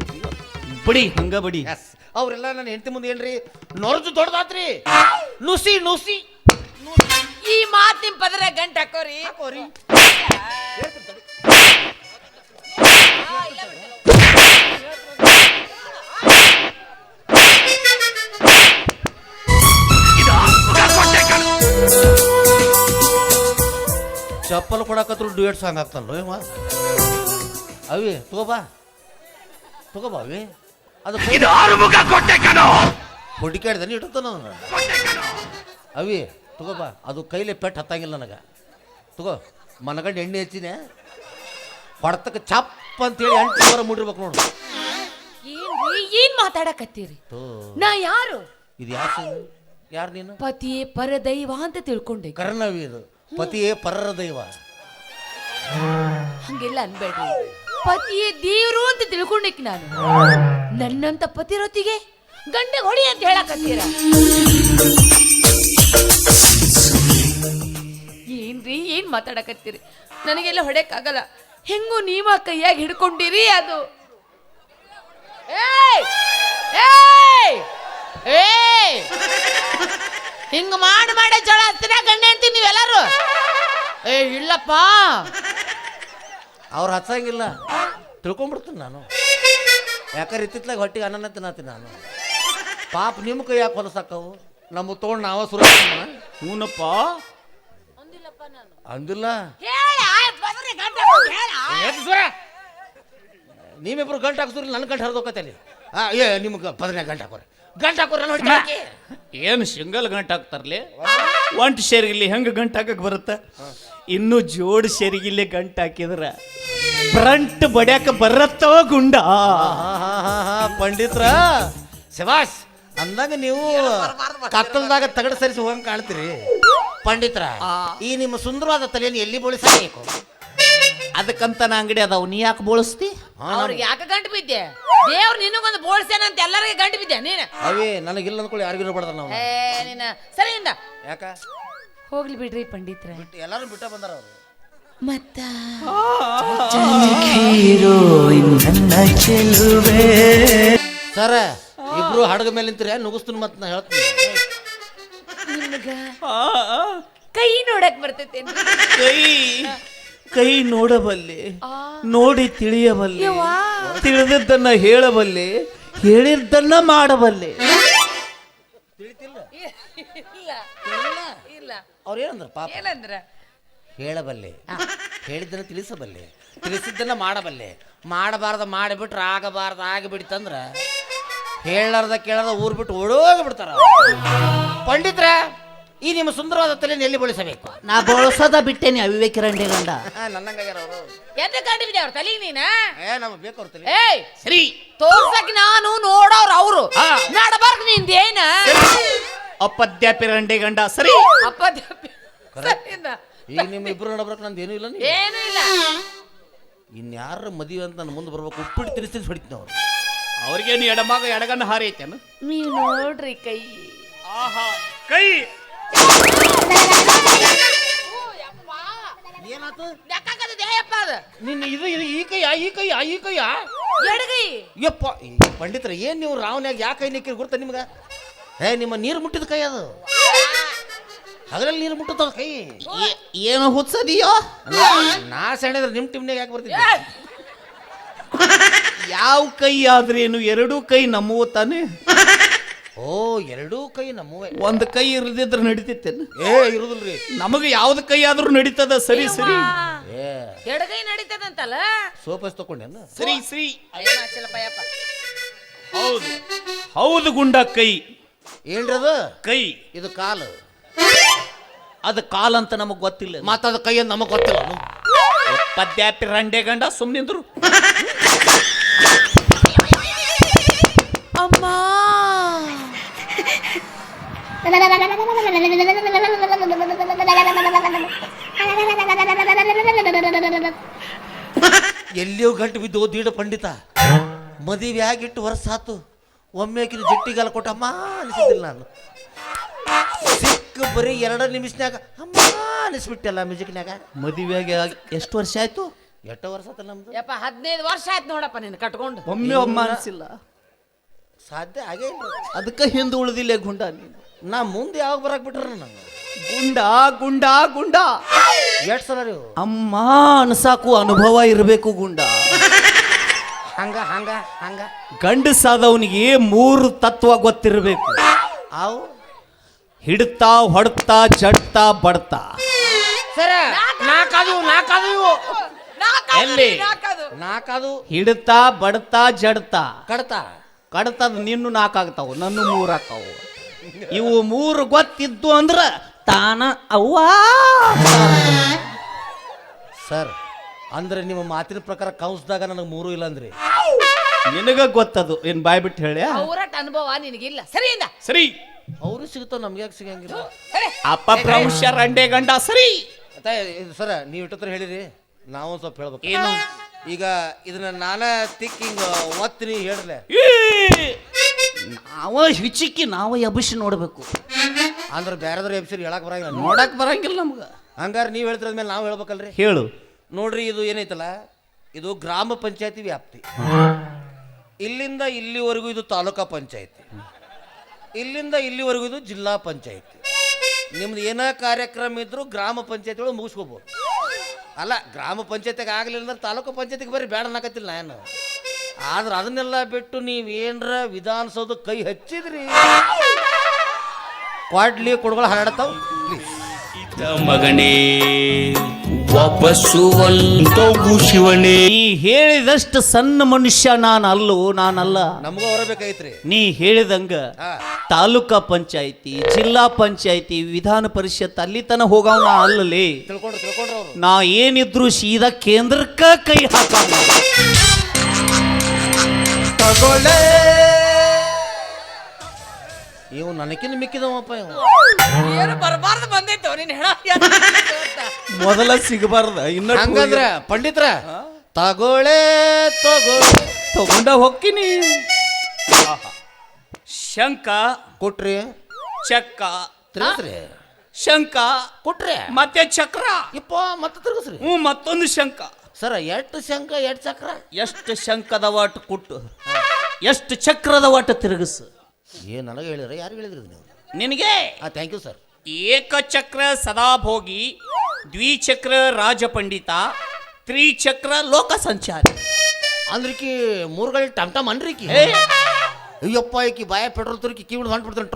ಬಡಿ ಹಂಗ ಬಡಿ. ಎಸ್ ಅವರೆಲ್ಲ ನನ್ನ ಹೆಂಡತಿ ಮುಂದೆ ಏನ್ರಿ ನೊರದು ದೊಡ್ಡದಾತ್ರಿ ನುಸಿ ನುಸಿ ಈ ಮಾತ್ ನಿಮ್ ಪದರ ಗಂಟ್ ಹಾಕೋರಿ. ಹಾಕೋರಿ ಚಪ್ಪಲ್ ಕೊಡಕತ್ರು ಡ್ಯೂಯೆಟ್ ಸಾಂಗ್ ಆಗ್ತಲ್ಲ ಇವ ಅವಿ ತಗೋಬಾ ಅವಿ ಅದು ಹುಡುಕಾಡ್ದಾನೆ ಇಡ್ತಾನ ಅವಿ ತಗೋಬಾ ಅದು ಕೈಲಿ ಪೆಟ್ಟು ಹತ್ತಂಗಿಲ್ಲ ನನಗೆ ತಗೋ ಮನಗಂಡು ಎಣ್ಣೆ ಹಚ್ಚಿನೇ ಹೊಡ್ತಕ್ಕೆ ಚಪ್ಪ ಅಂತೇಳಿ 8 ವಾರ ಮುಡಿರ್ಬೇಕು ನೋಡು. ಏನ್ ಮಾತಾಡಕತ್ತೀರಿ? ನಾ ಯಾರು? ಇದು ಯಾರು ನೀನು? ಪತಿಯೇ ಪರದೈವ ಅಂತ ತಿಳ್ಕೊಂಡೆ. ಕರ್ಣವಿ ಇದು ಪತಿಯೇ ಪರರ ದೈವ. ಹಂಗೆಲ್ಲ ಅನ್ಬೇಡ್ರಿ. ಪತಿಯೇ ದೇವ್ರು ಅಂತ ತಿಳ್ಕೊಂಡೇಕ್ ನಾನು. ನನ್ನಂತ ಪತಿರೊತ್ತಿಗೆ ಗಂಡೆ ಹೊಡಿ ಅಂತ ಹೇಳಕತ್ತೀರ. ಏನ್ರಿ ಏನ್ ಮಾತಾಡಕತ್ತೀರಿ? ನನಗೆಲ್ಲ ಹೊಡೆಯಕ್ಕಾಗಲ್ಲ. ಹೆಂಗು ನೀವ ಕೈಯಾಗ ಹಿಡ್ಕೊಂಡಿರಿ ಅದು. ಹಿಂಗ ಮಾಡಿ ಜೋಳ ಹತ್ತಿರ ಗಂಡೆ ಅಂತೀವಿ ನೀವೆಲ್ಲರೂ. ಇಲ್ಲಪ್ಪ ಅವ್ರು ಹಚ್ಚಂಗಿಲ್ಲ ತಿಳ್ಕೊಂಡ್ಬಿಡ್ತೀನಿ ನಾನು. ಯಾಕಂದ್ರೆ ಇತ್ತಿತ್ಲಾಗ ಹೊಟ್ಟಿಗೆ ಅನ್ನನ ತಿನ್ನತ್ತೀನಿ ನಾನು. ಪಾಪ ನಿಮ್ಮ ಕೈ ಯಾಕೆ ಹೊಲಸಾಕವು ನಮ್ಮ ತೊಗೊಂಡು ನಾವ ಸುರ ಹೂನಪ್ಪ ಅಂದಿಲ್ಲ. ನೀವಿಬ್ರು ಗಂಟು ಹಾಕ್ಸ್ರಿ ನನ್ನ ಗಂಟು ಹರಿದೋಕತ್ತಲ್ಲಿ. ನಿಮ್ಗೆ ಪದನೇ ಗಂಟು ಹಾಕೋರಿ ಏನು ಸಿಂಗಲ್ ಗಂಟು ಹಾಕ್ತಾರಲಿ? ಒಂಟು ಶೇರ್ಗಿಲ್ಲಿ ಹೆಂಗೆ ಗಂಟು ಹಾಕಕ್ ಬರುತ್ತ? ಇನ್ನು ಜೋಡ್ ಶೇರ್ಗಿಲ್ಲಿ ಗಂಟು ಹಾಕಿದ್ರ ಫ್ರಂಟ್ ಬಡ್ಯಾಕ ಬರತ್ತವ ಗುಂಡ. ಪಂಡಿತ್ರ ಶಬಾಷ್ ಅಂದಾಗ ನೀವು ಕತ್ತಲ್ದಾಗ ತಗಡ ಸರಿಸಿ ಹೋಗಂಗೆ ಕಾಣ್ತೀರಿ. ಪಂಡಿತ್ರ ಈ ನಿಮ್ಮ ಸುಂದರವಾದ ತಲೆಯನ್ನು ಎಲ್ಲಿ ಬೋಳಿಸಬೇಕು? ಅದಕ್ಕಂತ ನಾ ಅಂಗಡಿ ಅದಾವ, ನೀ ಯಾಕೆ ಬೋಳಿಸ್ತಿ? ಅವ್ರಿಗೆ ಯಾಕೆ ಗಂಟು ಬಿದ್ದೆ? ದೇವ್ರು ನಿನಗೊಂದು ಬೋಳ್ಸೇನಂತ ಎಲ್ಲರಿಗೆ ಗಂಟು ಬಿದ್ದೆ ನೀನು. ಅವೇ ನನಗಿಲ್ಲ ಅಂದ್ಕೊಳ್ಳಿ ಯಾರಿಗೂ ಇರಬಾರ್ದ ನಾವು. ನೀನ ಸರಿಯಿಂದ ಯಾಕ ಹೋಗ್ಲಿ ಬಿಡ್ರಿ ಪಂಡಿತ್ರ. ಎಲ್ಲರೂ ಬಿಟ್ಟ ಬಂದಾರ ಅವರು. ಮತ್ತ ಸರ ಇಬ್ರು ಹಡಗ ಮೇಲೆ ನಿಂತಿರ ನುಗ್ಸ್ತೀನಿ ಮತ್ತೆ ನಾ ಹೇಳ್ತೀನಿ. ನಿಮ್ಗ ಕೈ ನೋಡಕ್ ಬರ್ತೈತೆ? ಕೈ ನೋಡಬಲ್ಲೆ, ನೋಡಿ ತಿಳಿಯಬಲ್ಲೆ, ತಿಳಿದದ್ದನ್ನ ಹೇಳಬಲ್ಲೆ, ಹೇಳಿದ್ದನ್ನ ಮಾಡಬಲ್ಲೆ. ಇಲ್ಲ ಅವ್ರು ಏನಂದ್ರ ಪಾಪ? ಏನಂದ್ರ? ಹೇಳಬಲ್ಲೆ, ಹೇಳಿದ್ದನ್ನ ತಿಳಿಸಬಲ್ಲೆ, ತಿಳಿಸಿದ್ದನ್ನ ಮಾಡಬಲ್ಲೆ, ಮಾಡಬಾರ್ದ ಮಾಡಿಬಿಟ್ರೆ ಆಗಬಾರ್ದ ಆಗಿಬಿಡ್ತಂದ್ರ ಹೇಳಾರ್ದ ಕೇಳಾರ್ದ ಊರ್ ಬಿಟ್ಟು ಓಡೋಗಿ ಬಿಡ್ತಾರ. ಪಂಡಿತ್ರ ಈ ನಿಮ್ಮ ಸುಂದರವಾದ ತಲೆಯನ್ನು ಎಲ್ಲಿ ಬಳಸಬೇಕು? ನಾ ಬಳಸೋದ ಬಿಟ್ಟೇನಿ ಅವಿವೇಕಿ ರಂಡೆ ಗಂಡ. ನನ್ನಂಗಾಗ್ಯಾರ ಅವರು. ಎದ್ದು ಗಂಟು ಬಿದ್ದೆ ಅವ್ರ ತಲೆಗೆ ನೀನ? ನಮಗೆ ಬೇಕು ಅವ್ರ ತಲೆ. ಸರಿ ತೋರ್ಸಕ್ ನಾನು ನೋಡೋರು ಅವರು ನಡಬಾರ್ದು ನಿಂದೇನ? ಅಪದ್ಯಾಪಿ ರಂಡೆ ಗಂಡ. ಸರಿ ಈಗ ನಿಮ್ಮ ಇಬ್ರು ನಡಬರ್ಕ ನಂದು ಏನೂ ಇಲ್ಲ. ಏನೂ ಇಲ್ಲ. ಇನ್ಯಾರ ಮದುವೆ ಅಂತ ನನ್ನ ಮುಂದೆ ಬರ್ಬೇಕು ಉಪ್ಪಿಟ್ಟು ತಿರ್ಸಿ ಹೊಡಿತೀನಿ ಅವ್ರು. ಅವ್ರಿಗೇನು ಎಡಮಾಗ ಎಡಗನ್ನ ಹಾರಿ ಐತೇನು? ನೀವು ನೋಡ್ರಿ ಕೈ. ಆಹಾ ಕೈ ಏನಾತು? ನಿನ್ನ ಇದು ಈ ಕೈಯ ಎಡಗೈ. ಯಪ್ಪ ಪಂಡಿತರ ಏನ್ ನೀವು ರಾವನ್ಯಾಗ ಯಾಕೆ ಕೈ ನಿಕ್ಕಿರಿ ಗುರ್ತ ನಿಮ್ಗ? ನಿಮ್ಮ ನೀರು ಮುಟ್ಟಿದ ಕೈ ಅದು. ಹಗಲಲ್ಲಿ ನೀರು ಮುಟ್ಟದ ಕೈ. ಏನು ಹುಚ್ಚದಿಯೋ? ನಾ ಸೆಳೆದ್ರೆ ನಿಮ್ಮ ಟೀಮ್ನಾಗ ಯಾಕೆ ಬರ್ತಿದ್ದೆ? ಯಾವ ಕೈ ಆದ್ರೇನು ಎರಡೂ ಕೈ ನಮ್ಮವು ತಾನೆ. ಓ ಎರಡೂ ಕೈ ನಮ್ಮವೇ. ಒಂದ್ ಕೈ ಇರದಿದ್ರೆ ನಡಿತೈತೇನು? ಇರುದಿಲ್ರಿ ನಮಗೆ ಯಾವ್ದು ಕೈ ಆದ್ರೂ ನಡೀತದ. ಸರಿ ಸರಿ ಎಡಗೈ ನಡೀತದಂತಲ್ಲ. ಸೋಪಸ್ ತಕೊಂಡೇನ? ಸರಿ ಸರಿ ಹೌದು ಹೌದು ಗುಂಡ. ಕೈ ಏನ್ರಿ ಅದು? ಕೈ ಇದು ಕಾಲು. ಅದು ಕಾಲಂತ ನಮಗ್ ಗೊತ್ತಿಲ್ಲ. ಮತ್ತದ ಕೈ ಅಂತ ನಮಗ್ ಗೊತ್ತಿಲ್ಲ. ಪದ್ಯಾಪಿ ರಂಡೆ ಗಂಡ ಸುಮ್ನಿಂದ್ರು. ಅಮ್ಮ ಎಲ್ಲಿಯೋ ಗಂಟು ಬಿದ್ದು ದೀಡ ಪಂಡಿತ ಮದುವೆ ಆಗಿಟ್ಟು ವರ್ಷ ಆತು. ಒಮ್ಮೆ ಜಟ್ಟಿಗಾಲ ಕೊಟ್ಟಮ್ಮ ಅನಿಸಿದಿಲ್ಲ ನಾನು. ಸಿಕ್ಕ ಬರೀ 2 ನಿಮಿಷನಾಗ ಅಮ್ಮ ಅನಿಸ್ಬಿಟ್ಟಲ್ಲ ಮ್ಯೂಸಿಕ್ನಾಗ. ಮದುವೆಗೆ ಎಷ್ಟು ವರ್ಷ ಆಯ್ತು? ಎಷ್ಟು ವರ್ಷ ಆತ ನಮ್ದು? ಯಪ್ಪ 15 ವರ್ಷ ಆಯ್ತು ನೋಡಪ್ಪ ನಿನ್ನ ಕಟ್ಕೊಂಡು. ಒಮ್ಮೆ ಅನಿಸಿಲ್ಲ. ಸಾಧ್ಯ ಆಗೇ ಇಲ್ಲ. ಅದಕ್ಕೆ ಹಿಂದೆ ಉಳಿದಿಲ್ಲ ಗುಂಡ ನೀನು. ನಾ ಮುಂದೆ ಯಾವಾಗ ಬರಕ್ ಬಿಟ್ರ ನಂಗೆ ಗುಂಡ ಗುಂಡ ಗುಂಡ ಎಷ್ಟು ಸಲ ರೀ ಅಮ್ಮ ಅನ್ಸಾಕು ಅನುಭವ ಇರಬೇಕು ಗುಂಡ. ಹಂಗ ಹಂಗ ಹಂಗ ಗಂಡಸಾದವನಿಗೆ 3 ತತ್ವ ಗೊತ್ತಿರಬೇಕು. ಅವು ಹಿಡ್ತಾ ಹೊಡ್ತಾ ಜಡ್ತಾ ಬಡ್ತಾ. ಸರ ನಾಲ್ಕದು ಎಲ್ಲಿ? ನಾಲ್ಕದು ಹಿಡ್ತಾ ಬಡ್ತಾ ಜಡ್ತಾ ಕಡ್ತಾ ಕಡ್ತದ ನಿನ್ನು 4 ಆಗ್ತಾವು, ನನ್ನ 3 ಆಕಾವು. ಇವು 3 ಗೊತ್ತಿದ್ದು ಅಂದ್ರ ತಾನ ಅವ್ವಾ. ಸರ್ ಅಂದ್ರೆ ನಿಮ್ಮ ಮಾತಿನ ಪ್ರಕಾರ ಕೌನ್ಸ್ದಾಗ ನನಗೆ 3 ಇಲ್ಲ ಅಂದ್ರಿ. ನಿನಗ ಗೊತ್ತದು, ಏನ್ ಬಾಯ್ ಬಿಟ್ಟು ಹೇಳ. ಅವರಟ್ ಅನುಭವ ನಿನಗಿಲ್ಲ. ಸರಿಯಿಂದ ಸರಿ, ಅವರು ಸಿಗ್ತಾವ, ನಮ್ಗೆ ಯಾಕೆ ಸಿಗಂಗಿಲ್ಲ? ಅಪ್ಪ ಪ್ರವಂಶ ರಂಡೆ ಗಂಡ ಸರಿ. ಸರ ನೀವು ಇಟ್ಟತ್ರ ಹೇಳಿರಿ, ನಾವು ಸ್ವಲ್ಪ ಹೇಳ್ಬೇಕು. ಏನು? ಈಗ ಇದನ್ನ ನಾನ ತಿಕ್ ಹಿಂಗ ಒತ್ತೀನಿ ಹೇಳ್ರಲೆ. ನಾವ ಹಿಚಿಕ್ಕಿ ನಾವ ಎಬ್ಬಿಸಿ ನೋಡ್ಬೇಕು. ಅಂದ್ರೆ ಬೇರೆದ್ರ ಎಬ್ಸಿರಿ ಹೇಳಕ್ ಬರಂಗಿಲ್ಲ, ನೋಡಕ್ ಬರಂಗಿಲ್ಲ ನಮ್ಗ. ಹಂಗಾರೆ ನೀವು ಹೇಳ್ತಿರೋದ್ಮೇಲೆ ನಾವು ಹೇಳ್ಬೇಕಲ್ರಿ. ಹೇಳು. ನೋಡ್ರಿ, ಇದು ಏನೈತಲ್ಲ, ಇದು ಗ್ರಾಮ ಪಂಚಾಯತಿ ವ್ಯಾಪ್ತಿ. ಇಲ್ಲಿಂದ ಇಲ್ಲಿವರೆಗೂ ಇದು ತಾಲೂಕಾ ಪಂಚಾಯತಿ, ಇಲ್ಲಿಂದ ಇಲ್ಲಿವರೆಗೂ ಇದು ಜಿಲ್ಲಾ ಪಂಚಾಯತಿ. ನಿಮ್ದು ಏನ ಕಾರ್ಯಕ್ರಮ ಇದ್ರು ಗ್ರಾಮ ಪಂಚಾಯತಿ ಒಳಗೆ ಮುಗಿಸ್ಕೋಬಹುದು. ಅಲ್ಲ, ಗ್ರಾಮ ಪಂಚಾಯತಿಗೆ ಆಗಲಿಲ್ಲ ಅಂದ್ರೆ ತಾಲೂಕು ಪಂಚಾಯತಿಗೆ ಬರ್ರಿ, ಬೇಡ ಅನ್ನಕತ್ತಿಲ್ಲ ನಾನು. ಆದ್ರೆ ಅದನ್ನೆಲ್ಲ ಬಿಟ್ಟು ನೀವೇನ್ರ ವಿಧಾನಸೌಧ ಕೈ ಹಚ್ಚಿದ್ರಿ, ಕ್ವಾಡ್ಲಿ ಕೊಡುಗಳು ಹರಡ್ತಾವ. ಪ್ಲೀಸ್ ಮಗನೇ ವಾಪಸ್ಸು ಶಿವನೇ. ನೀ ಹೇಳಿದಷ್ಟು ಸಣ್ಣ ಮನುಷ್ಯ ನಾನಲ್ಲ. ನಮಗೂ ಹೊರಬೇಕೈತ್ರಿ. ನೀ ಹೇಳಿದಂಗ ತಾಲೂಕಾ ಪಂಚಾಯತಿ, ಜಿಲ್ಲಾ ಪಂಚಾಯತಿ, ವಿಧಾನ ಪರಿಷತ್ ಅಲ್ಲಿ ತನ ಹೋಗವ್ ನಾ ಅಲ್ಲಲೇ. ತಿಳ್ಕೊಂಡ್ರು ಅವ್ರು. ನಾ ಏನಿದ್ರು ಸೀದಾ ಕೇಂದ್ರಕ್ಕ ಕೈ ಹಾಕ. ತಗೊಳ್ಳೆ ಇವು ನನಕಿನ ಮಿಕ್ಕಿದವಪ್ಪ ಇವು. ಏನು ಬರಬಾರ್ದು ಬಂದೈತು ನೀನ್ ಹೇಳ. ಮೊದಲ ಸಿಗಬಾರ್ದ, ಇನ್ನ ಹಂಗಂದ್ರ ಪಂಡಿತ್ರ ತಗೊಳ್ಳೆ ತಗೊಂಡ ಹೋಗ್ತೀನಿ. ಶಂಕ ಕೊಟ್ರಿ, ಚಕ್ಕ ತಿರ್ಗಸ್ರಿ, ಶಂಕ ಕೊಟ್ರಿ, ಮತ್ತೆ ಚಕ್ರ. ಇಪ್ಪ ಮತ್ತೆ ತಿರ್ಗಸ್ರಿ. ಮತ್ತೊಂದು ಶಂಕ. ಸರ ಎಷ್ಟು ಶಂಕ ಎಷ್ಟು ಚಕ್ರ? ಎಷ್ಟು ಶಂಕದ ವಾಟ್ ಕುಟ್ಟು, ಎಷ್ಟು ಚಕ್ರದ ವಾಟ ತಿರುಗಿಸು. ನನಗೆ ಹೇಳಿದ್ರೆ ಯಾರು ಹೇಳಿದ್ರಿ ನೀವು? ನಿನಗೆ. Thank you sir. ಏಕಚಕ್ರ ಸದಾಭೋಗಿ, ದ್ವಿಚಕ್ರ ರಾಜಪಂಡಿತ, ತ್ರಿಚಕ್ರ ಲೋಕ ಸಂಚಾರಿ. ಅಂದ್ರಿಕಿ 3 ಗಾಡಿ ಟಮ್ ಟಮ್ ಅನ್ರಿಕಿ. ಅಯ್ಯಪ್ಪ, ಈಕಿ ಬಾಯ ಪೆಟ್ರೋಲ್ ತುರ್ಕಿ ಕಿವಿಡ್ ಹೊಂಟ್ಬಿಡ್ತಾನೆ.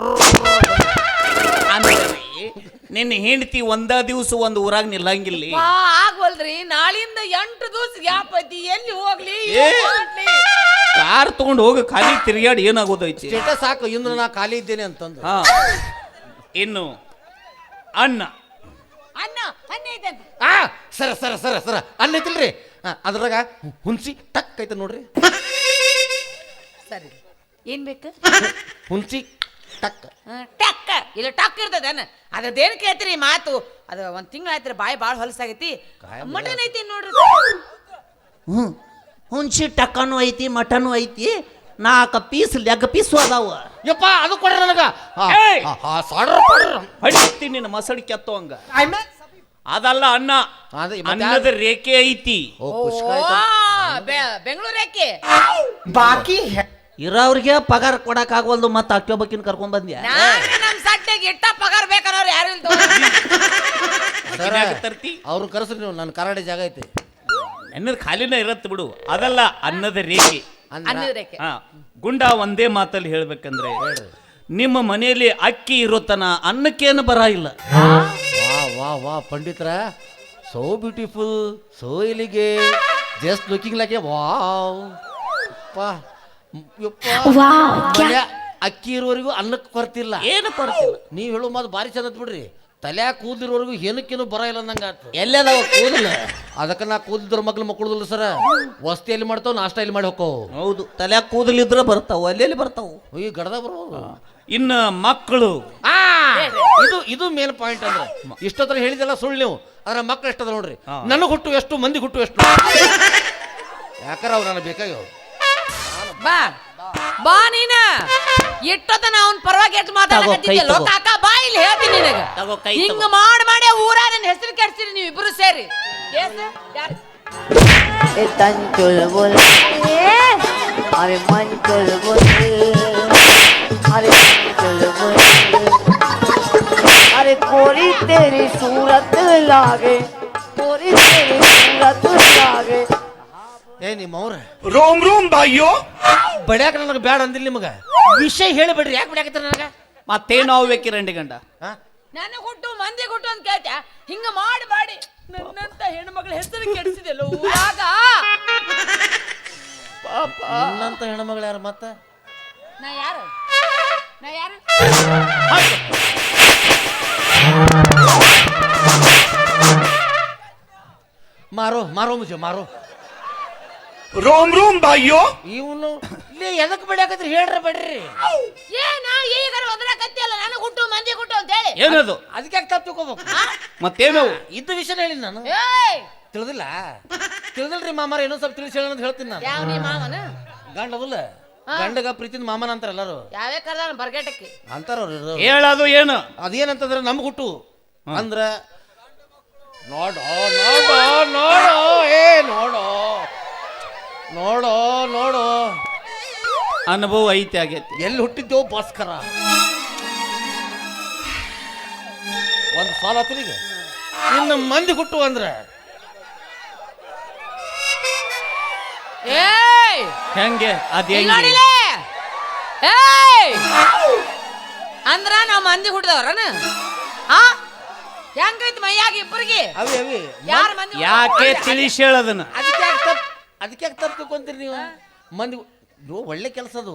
ನಿನ್ನ ಹೆಂಡತಿ ಒಂದ ದಿವಸ ಒಂದು ಊರಾಗ ನಿಲ್ಲಂಗಿಲ್ಲ. ಆಗ್ವಲ್ರಿ, ನಾಳಿಂದ 8 ದಿವಸ ಗ್ಯಾಪ್ ಐತಿ, ಎಲ್ಲಿ ಹೋಗ್ಲಿ? ಕಾರ್ ತಗೊಂಡು ಹೋಗಿ ಖಾಲಿ ತಿರುಗಾಡಿ ಏನಾಗೋದೈತಿ? ಸ್ಟೇಟಸ್ ಸಾಕು, ಇಂದ್ರ ನಾ ಖಾಲಿ ಇದ್ದೇನೆ ಅಂತಂದು. ಇನ್ನು ಅನ್ನ ಅನ್ನ ಐತೆ. ಸರ ಸರ ಸರ ಸರ ಅನ್ನ ಐತಿಲ್ರಿ, ಅದ್ರಾಗ ಹುಣಸಿ ಟಕ್ ಐತೆ ನೋಡ್ರಿ. ಸರಿ, ಏನ್ ಬೇಕು? ಹುಣಸಿ ಟಕ್. ಟಕ್ ಇಲ್ಲ ಟಕ್ ಇರ್ತದೇನ? ಅದೇನು ಕೇಳ್ತೀರಿ ಮಾತು? ಅದು 1 ತಿಂಗಳು ಆಯ್ತು, ಬಾಯಿ ಭಾಳ ಹೊಲಸಾಗೈತಿ. ಮಟನ್ ಐತಿ ನೋಡ್ರಿ. ಹುಣ್ಸಿ ಟಕ್ಕನು ಐತಿ, ಮಟನು ಐತಿ, 4 ಪೀಸ್ ಲೆಗ್ ಪೀಸ್ ಅದಾವ. ಯಪ್ಪ ಅದು ಕೊಡ್ರಿ ನನಗ. ಹಡ್ತಿ ನಿನ್ನ ಮಸಡಿ ಕೆತ್ತೋಂಗ. ಅದಲ್ಲ ಅನ್ನ, ಅನ್ನದ ರೇಖೆ ಐತಿ. ಬೆಂಗಳೂರು ಯಾಕೆ ಬಾಕಿ ಇರೋವ್ರಿಗೆ ಪಗಾರ ಕೊಡಕ್ ಆಗವಲ್ದು, ಮತ್ತೆ ಅಕ್ಕೊಬ್ಬಕಿನ ಕರ್ಕೊಂಡ್ ಬಂದ್ಯಾ? ನಮ್ ಸಟ್ಟೆಗೆ ಇಟ್ಟ ಪಗಾರ ಬೇಕನ್ನೋರು ಯಾರು ಇಲ್ಲ. ತರ್ತಿ ಅವ್ರು ಕರೆಸ್ರಿ ನೀವು, ನನ್ನ ಕರಾಡೆ ಜಾಗ ಐತಿ. ಅನ್ನದ ಖಾಲಿನ ಇರತ್ತ ಬಿಡು. ಅದಲ್ಲ ಅನ್ನದ ರೇಖೆ. ಅನ್ನದ ರೇಖೆ. ಗುಂಡ ಒಂದೇ ಮಾತಲ್ಲಿ ಹೇಳ್ಬೇಕಂದ್ರೆ, ನಿಮ್ಮ ಮನೆಯಲ್ಲಿ ಅಕ್ಕಿ ಇರೋತನ ಅನ್ನಕ್ಕೇನು ಬರ ಇಲ್ಲ. ವಾ ಪಂಡಿತರ, so beautiful, so elegant, just looking like a wow. ಅಕ್ಕಿ ಇರೋವರೆಗೂ ಅನ್ನಕ್ಕೆ ಕೊರತಿಲ್ಲ, ಏನು ಕೊರತಿಲ್ಲ. ನೀವು ಹೇಳೋ ಮಾತು ಭಾರಿ ಚಂದ ಬಿಡ್ರಿ. ತಲೆ ಕೂದಿರೋವರೆಗೂ ಏನಕ್ಕೇನು ಬರ ಇಲ್ಲ ನಂಗೆ ಆತು. ಎಲ್ಲದಾವ ಕೂದಲ? ಅದಕ್ಕೆ ನಾ ಕೂದಿದ್ರ ಮಕ್ಕಳುದಿಲ್ಲ ಸರ. ವಸ್ತಿಯಲ್ಲಿ ಮಾಡ್ತಾವ, ನಾಷ್ಟ ಇಲ್ಲಿ ಮಾಡಿ ಹೋಕ್ಕವು. ಹೌದು, ತಲೆ ಕೂದಲಿದ್ರ ಬರ್ತಾವ, ಅಲ್ಲೆಲ್ಲಿ ಬರ್ತಾವು, ಈ ಗಡದ ಬರ್ಬೋದು. ಇನ್ನು ಮಕ್ಕಳು, ಇದು ಮೇನ್ ಪಾಯಿಂಟ್. ಅಂದ್ರೆ ಇಷ್ಟೊತ್ತರ ಹೇಳಿದೆಲ್ಲ ಸುಳ್ಳು ನೀವು. ಅದ್ರ ಮಕ್ಳು ಎಷ್ಟದ ನೋಡ್ರಿ. ನನಗೆ ಹುಟ್ಟು ಎಷ್ಟು, ಮಂದಿ ಹುಟ್ಟು ಎಷ್ಟು. ಯಾಕಾರ ಅವ್ರು ನನಗೆ ಬೇಕಾಗ್ಯಾವ. ಬಾ ಬಾ ನೀನ ಇಟ್ಟತನ ಅವನ್ ಪರವಾಗಿ ಎಷ್ಟು ಮಾತಾಡಕತ್ತಿದ್ದಲ್ಲೋ ತಗೋ. ಕಾಕ ಬಾ ಇಲ್ಲಿ ಹೇಳ್ತೀನಿ ನಿನಗ ತಗೋ, ಕೈ ಹಿಂಗ ತಗೋ. ಮಾಡಿ ಊರ ನನ್ನ ಹೆಸರು ಕೆಡ್ಸಿರಿ ನೀವು ಇಬ್ರು ಸೇರಿ ಯಾರು এ চঞ্চল বলে আরে মঞ্চল বলে আরে চঞ্চল বলে আরে কোরি তেরি सूरत लागे कोरी तेरी सूरत लागे ಏ ನಿಮ್ಮವ್ರ रोम रोम भाइयों ಬಡ್ಯಾಕ ನನಗೆ ಬ್ಯಾಡ ಅಂದಿಲ್ಲ ನಿಮಗ ವಿಷಯ ಹೇಳಿಬಿಡ್ರಿ ಯಾಕೆ ಬಡ್ಯಾಕತ್ತೀರ ನನಗ ಮತ್ತೇನು ಅವ್ಬೇಕಿ ರಂಡಿ ಗಂಡ ಹಾ ನನ್ನ ಕೊಟ್ಟು ಮಂದಿ ಕೊಟ್ಟು ಅಂತ ಕೇಳ್ತ ಹಿಂಗ ಮಾಡಿ ನನ್ನಂತ ಹೆಣ್ಮಗಳ ಹೆಸರು ಕೆಡಿಸಿದೆಲ್ಲ ಊರಾಗ ನನ್ನಂತ ಹೆಣ್ಮಗಳು ಯಾರು ಮತ್ತ ನಾ ಯಾರು ಮಾರೋ ಮುಜೆ ಮಾರೋ रोम रोम भाइयों ಇವನು ಇಲ್ಲಿ ಎದಕ್ಕೆ ಬಡ್ಯಾಕತ್ರಿ ಹೇಳ್ರಿ ಬಿಡ್ರಿ ಏನ ಈಗ ಒದರಾಕತ್ತಿಯಲ್ಲ ನನ್ನ ಕೊಟ್ಟು ಮಂದಿ ಕೊಟ್ಟು ಅಂತ ಹೇಳಿ ಏನದು ಅದಕ್ಕೆ ಯಾಕೆ ತಪ್ಪು ತಿಳ್ಕೊಬೇಕು ಮತ್ತೇನು ಇದ್ದ ವಿಷಯ ಹೇಳಿ ನಾನು ಏಯ್ ತಿಳಿದಿಲ್ರಿ ಮಾಮಾರ ಏನೋ ಸ್ವಲ್ಪ ತಿಳಿಸಿ ಹೇಳ ಅಂತ ಹೇಳ್ತೀನಿ ನಾನು ಯಾವ ನೀ ಮಾವನ ಗಂಡ ಅದಲ್ಲ ಗಂಡಗ ಪ್ರೀತಿನ ಮಾಮನ ಅಂತಾರ ಎಲ್ಲಾರು ಯಾವೇ ಕರ್ದಾನ ಬರ್ಗೆಟಕ್ಕೆ ಅಂತಾರವ್ರು ಹೇಳದು ಏನು ಅದೇನಂತಂದ್ರೆ ನಮ್ಗೆ ಹುಟ್ಟು ಅಂದ್ರ ನೋಡೋ ನೋಡೋ ನೋಡೋ ಏ ನೋಡೋ ನೋಡೋ ನೋಡೋ ಅನುಭವ ಐತಿ ಆಗೈತಿ ಎಲ್ಲಿ ಹುಟ್ಟಿದ್ದೇವು ಭಾಸ್ಕರ ಒಂದು ಸಾಲ ಆತನಿಗೆ ಇನ್ನು ಮಂದಿ ಹುಟ್ಟು ಅಂದ್ರ ಏಯ್ ಹೆಂಗೆ ಅದ್ ಹೆಂಗೆ ನೋಡಿಲೆ ಏಯ್ ಅಂದ್ರ ನಾವ್ ಮಂದಿ ಹುಟ್ಟಿದವ್ರನ ಹಾ ಹೆಂಗೈತಿ ಮೈಯಾಗ ಇಬ್ಬರಿಗೆ ಅವಿ ಅವಿ ಯಾರ ಮಂದಿ ಯಾಕೆ ತಿಳಿಸಿ ಹೇಳದನ್ನ ಅದಕ್ಕೆ ಯಾಕೆ ತಪ್ಪು ತಿಳ್ಕೊಂತೀರಿ ನೀವು ಮಂದಿ ಇದು ಒಳ್ಳೆ ಕೆಲಸ ಅದು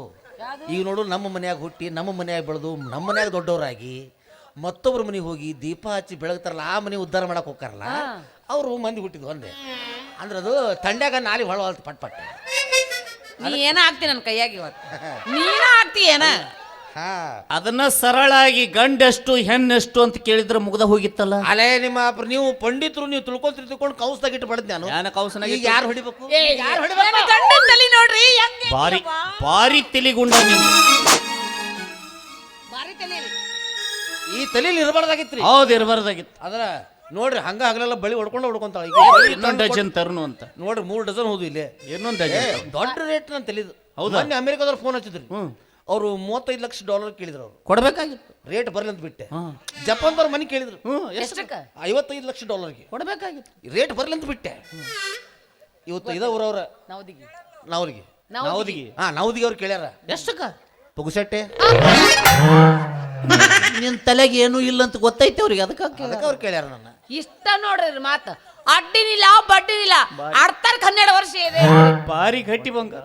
ಈಗ ನೋಡು ನಮ್ಮ ಮನ್ಯಾಗ ಹುಟ್ಟಿ ನಮ್ಮ ಮನ್ಯಾಗ ಬೆಳೆದು ನಮ್ಮ ಮನ್ಯಾಗ ದೊಡ್ಡವರಾಗಿ ಮತ್ತೊಬ್ಬರ ಮನೆಗೆ ಹೋಗಿ ದೀಪ ಹಚ್ಚಿ ಬೆಳಗ್ತಾರಲ್ಲ ಆ ಮನೆ ಉದ್ಧಾರ ಮಾಡಕ್ ಹೋಗ್ತಾರಲ್ಲ ಅವರು ಮಂದಿ ಹುಟ್ಟಿದ್ವು ಅಂದೆ ಅಂದ್ರೆ ಅದು ತಂಡ್ಯಾಗ ನಾಲಿ ಹೊಳವಲ್ತು ಪಟ್ ಪಟ್ ನೀ ಏನ ಆಗ್ತಿ ನನ್ನ ಕೈಯಾಗ ಇವತ್ತು ನೀನ ಆಗ್ತಿ ಏನ ಹಾ ಅದನ್ನ ಸರಳಾಗಿ ಗಂಡೆಷ್ಟು ಹೆಣ್ಣೆಷ್ಟು ಅಂತ ಕೇಳಿದ್ರೆ ಮುಗ್ದ ಹೋಗಿತ್ತಲ್ಲ ಅಲೇ ನಿಮ್ಮ ನೀವು ಪಂಡಿತರು ನೀವು ತಿಳ್ಕೊಂಡು ಕೌಸ್ದಾಗಿಟ್ಟು ಬಡದ್ ನಾನು ಯಾನ ಕೌಸನಾಗ ಈಗ ಯಾರು ಹೊಡಿಬೇಕು ನನ್ನ ಗಂಡನ್ ತಲಿ ನೋಡ್ರಿ ಹೆಂಗೈತಿ ಬಾರಿ ಯವ್ವ. ಬಾರಿ ತಿಳಿಗುಂಡ ನೀನು. ಬಾರಿ ತಲಿ ರೀ. ಈ ತಲೆಯಲ್ಲಿ ಇರಬಾರ್ದಾಗಿತ್ರಿ ಹೌದು ಇರಬಾರ್ದಾಗಿತ್ತು ಅದ್ರ ನೋಡ್ರಿ ಹಂಗ ಹಗಲೆಲ್ಲ ಬಳಿ ಹೊಡ್ಕೊಂತಾಳ ಇನ್ನೊಂದು ಡಜನ್ ತರ್ನು ಅಂತ ನೋಡ್ರಿ 3 ಡಜನ್ ಹೋದು ಇಲ್ಲಿ ಇನ್ನೊಂದು ಡಜನ್ ದೊಡ್ಡ ರೇಟ್ ನಾನು ತಿಳಿದು ಹೌದಾ? ಮೊನ್ನೆ ಅಮೆರಿಕದವ್ರು ಫೋನ್ ಹಚ್ಚಿದ್ರಿ ಹ್ಮ್ ಅವರು $35 ಲಕ್ಷ ಕೇಳಿದ್ರು ಅವರು ಕೊಡ್ಬೇಕಾಗಿತ್ತು ರೇಟ್ ಬರ್ಲಿ ಅಂತ ಬಿಟ್ಟೆ ಹ್ಮ್ ಜಪಾನ್ದವ್ರ ಮನೆ ಕೇಳಿದ್ರು ಎಷ್ಟಕ್ಕ $55 ಲಕ್ಷ ಕೊಡ್ಬೇಕಾಗಿತ್ತು ರೇಟ್ ಬರ್ಲಿ ಅಂತ ಬಿಟ್ಟೆ ಇವತ್ತು ಇದ ಊರವ್ರ ನವದಿಗಿ ನಾವ್ರಿಗೆ ನಾವದಿಗೆ ನಾವ್ದಿಗೆ ಅವ್ರು ಕೇಳ್ಯಾರ ಎಷ್ಟಕ್ಕ ಪುಗುಸಟ್ಟೆ ನಿನ್ ತಲೆಗೆ ಏನು ಇಲ್ಲ ಅಂತ ಗೊತ್ತೈತೆ ಅವ್ರಿಗೆ ಅದಕ್ಕೆ ಅದಕ್ಕೆ ಅವ್ರು ಕೇಳ್ಯಾರ ನನ್ನ ಇಷ್ಟ ನೋಡ್ರಿ ಮಾತು ಅಡ್ಡಿನಿಲ್ಲ ಬಡ್ಡಿನಿಲ್ಲ ಆಡ್ತಾರ 12 ವರ್ಷ ಇದೆ ಬಾರಿ ಗಟ್ಟಿ ಬಂಗಾರ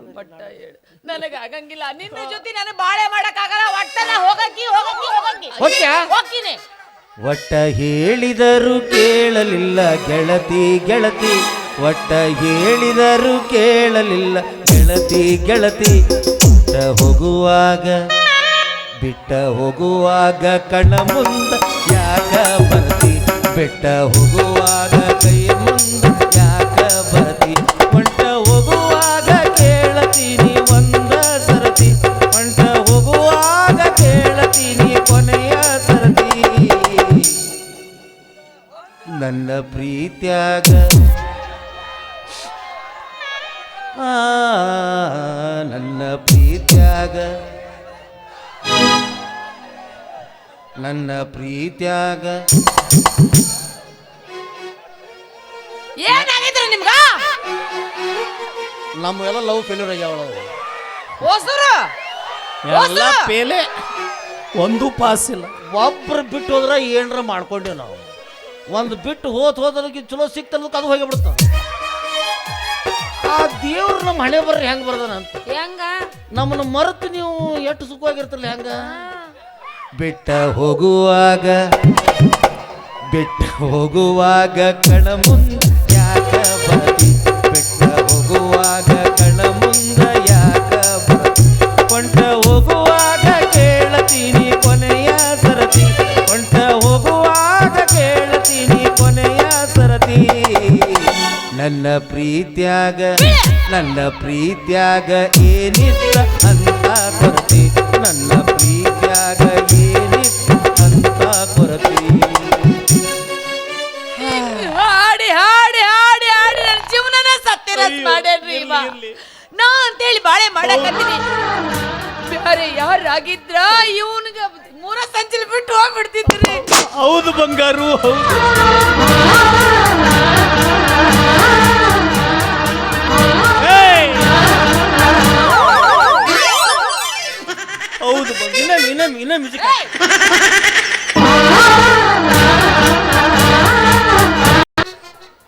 ನನಗ ಆಗಂಗಿಲ್ಲ ನಿನ್ನ ಜೊತೆ ನಾನು ಬಾಳೆ ಮಾಡಕ್ ಆಗಲ್ಲ ಒಟ್ಟನ ಹೋಗಕ್ಕಿ ಹೋಗ್ತ್ಯಾ? ಹೋಗ್ತೀನಿ ಒಟ್ಟ ಹೇಳಿದರು ಕೇಳಲಿಲ್ಲ ಗೆಳತಿ ಗೆಳತಿ ಒಟ್ಟ ಹೇಳಿದರು ಕೇಳಲಿಲ್ಲ ಗೆಳತಿ ಗೆಳತಿ ಬಿಟ್ಟ ಹೋಗುವಾಗ ಕಣ ಮುಂದ ಯಾಕ ಬರ್ತಿ ಬೆಟ್ಟ ಹೋಗುವಾಗ ಕೈ ಮುಂದ ಯಾಕ ಬರ್ತಿ ಹೊಂಟ ಹೋಗುವಾಗ ಕೇಳತೀನಿ ಒಂದ ಸರತಿ ಹೊಂಟ ಹೋಗುವಾಗ ಕೇಳತೀನಿ ಕೊನೆಯ ಸರತಿ ನನ್ನ ಪ್ರೀತ್ಯಾಗ ನನ್ನ ಪ್ರೀತ್ಯಾಗ ನನ್ನ ಪ್ರೀತ್ಯಾಗ ಏನಾಗೈತ್ರಿ ನಿಮ್ಗ ನಮ್ಮೆಲ್ಲ ಲವ್ ಫೇಲ್ಯೂರ್ ಆಗ್ಯಾವಳ ಹೊಸರು ಎಲ್ಲ ಪೇಲೆ ಒಂದು ಪಾಸ್ ಇಲ್ಲ ಒಬ್ರು ಬಿಟ್ಟು ಹೋದ್ರ ಏನ್ರ ಮಾಡ್ಕೊಂಡೇವ್ ನಾವು ಒಂದು ಬಿಟ್ಟು ಹೋದ್ರಕ್ಕೆ ಚಲೋ ಸಿಕ್ತಲ್ಲಕ್ಕೆ ಅದು ಹೋಗಿಬಿಡ್ತದೆ ಆ ದೇವ್ರು ನಮ್ಮ ಹಣೆ ಬರ್ರಿ ಹೆಂಗ್ ಬರ್ದಾನ ಅಂತ ಹೆಂಗ ನಮ್ಮನ್ನ ಮರೆತು ನೀವು ಎಷ್ಟು ಸುಖವಾಗಿರ್ತಿರಲ್ಲ ಹೆಂಗ ಬಿಟ್ಟ ಹೋಗುವಾಗ ಕಣ ಮುಂದ ಯಾಕ ಬರ್ತಿ ಬಿಟ್ಟ ಹೋಗುವಾಗ ಕಣ ಮುಂದ ಯಾಕ ಬರ್ತಿ ಕೊಂಟ ಹೋಗುವಾಗ ಕೇಳತೀನಿ ಕೊನೆಯ ಸರತಿ ಕೊಂಟ ಹೋಗುವಾಗ ಕೇಳತೀನಿ ಕೊನೆಯ ಸರತಿ ನನ್ನ ಪ್ರೀತ್ಯಾಗ ಏನಿತ್ತ ಅಂತ ಕೊರತೆ ನನ್ನ ಪ್ರೀತ್ಯಾಗ ಏನಿತ್ತು ಅಂತ ಕೊರತೆ ಹಾಡಿ ಹಾಡಿ ಹಾಡಿ ಹಾಡಿ ನನ್ನ ಜೀವನನ ಸತ್ಯನಾಶ ಮಾಡ್ಯಾನ್ರಿ ಇವ. ನಾ ಅಂತೇಳಿ ಬಾಳೆ ಮಾಡಕತ್ತೀನಿ, ಬೇರೆ ಯಾರಾಗಿದ್ರ ಇವನ್ಗ ಮೂರ ಸಂಚಲ್ ಬಿಟ್ಟು ಹೋಗ್ಬಿಡ್ತಿದ್ರಿ. ಹೌದು ಬಂಗಾರು, ಹೌದು. ಏಯ್! ಹೌದು ಇನ್ನ ಮ್ಯೂಸಿಕ್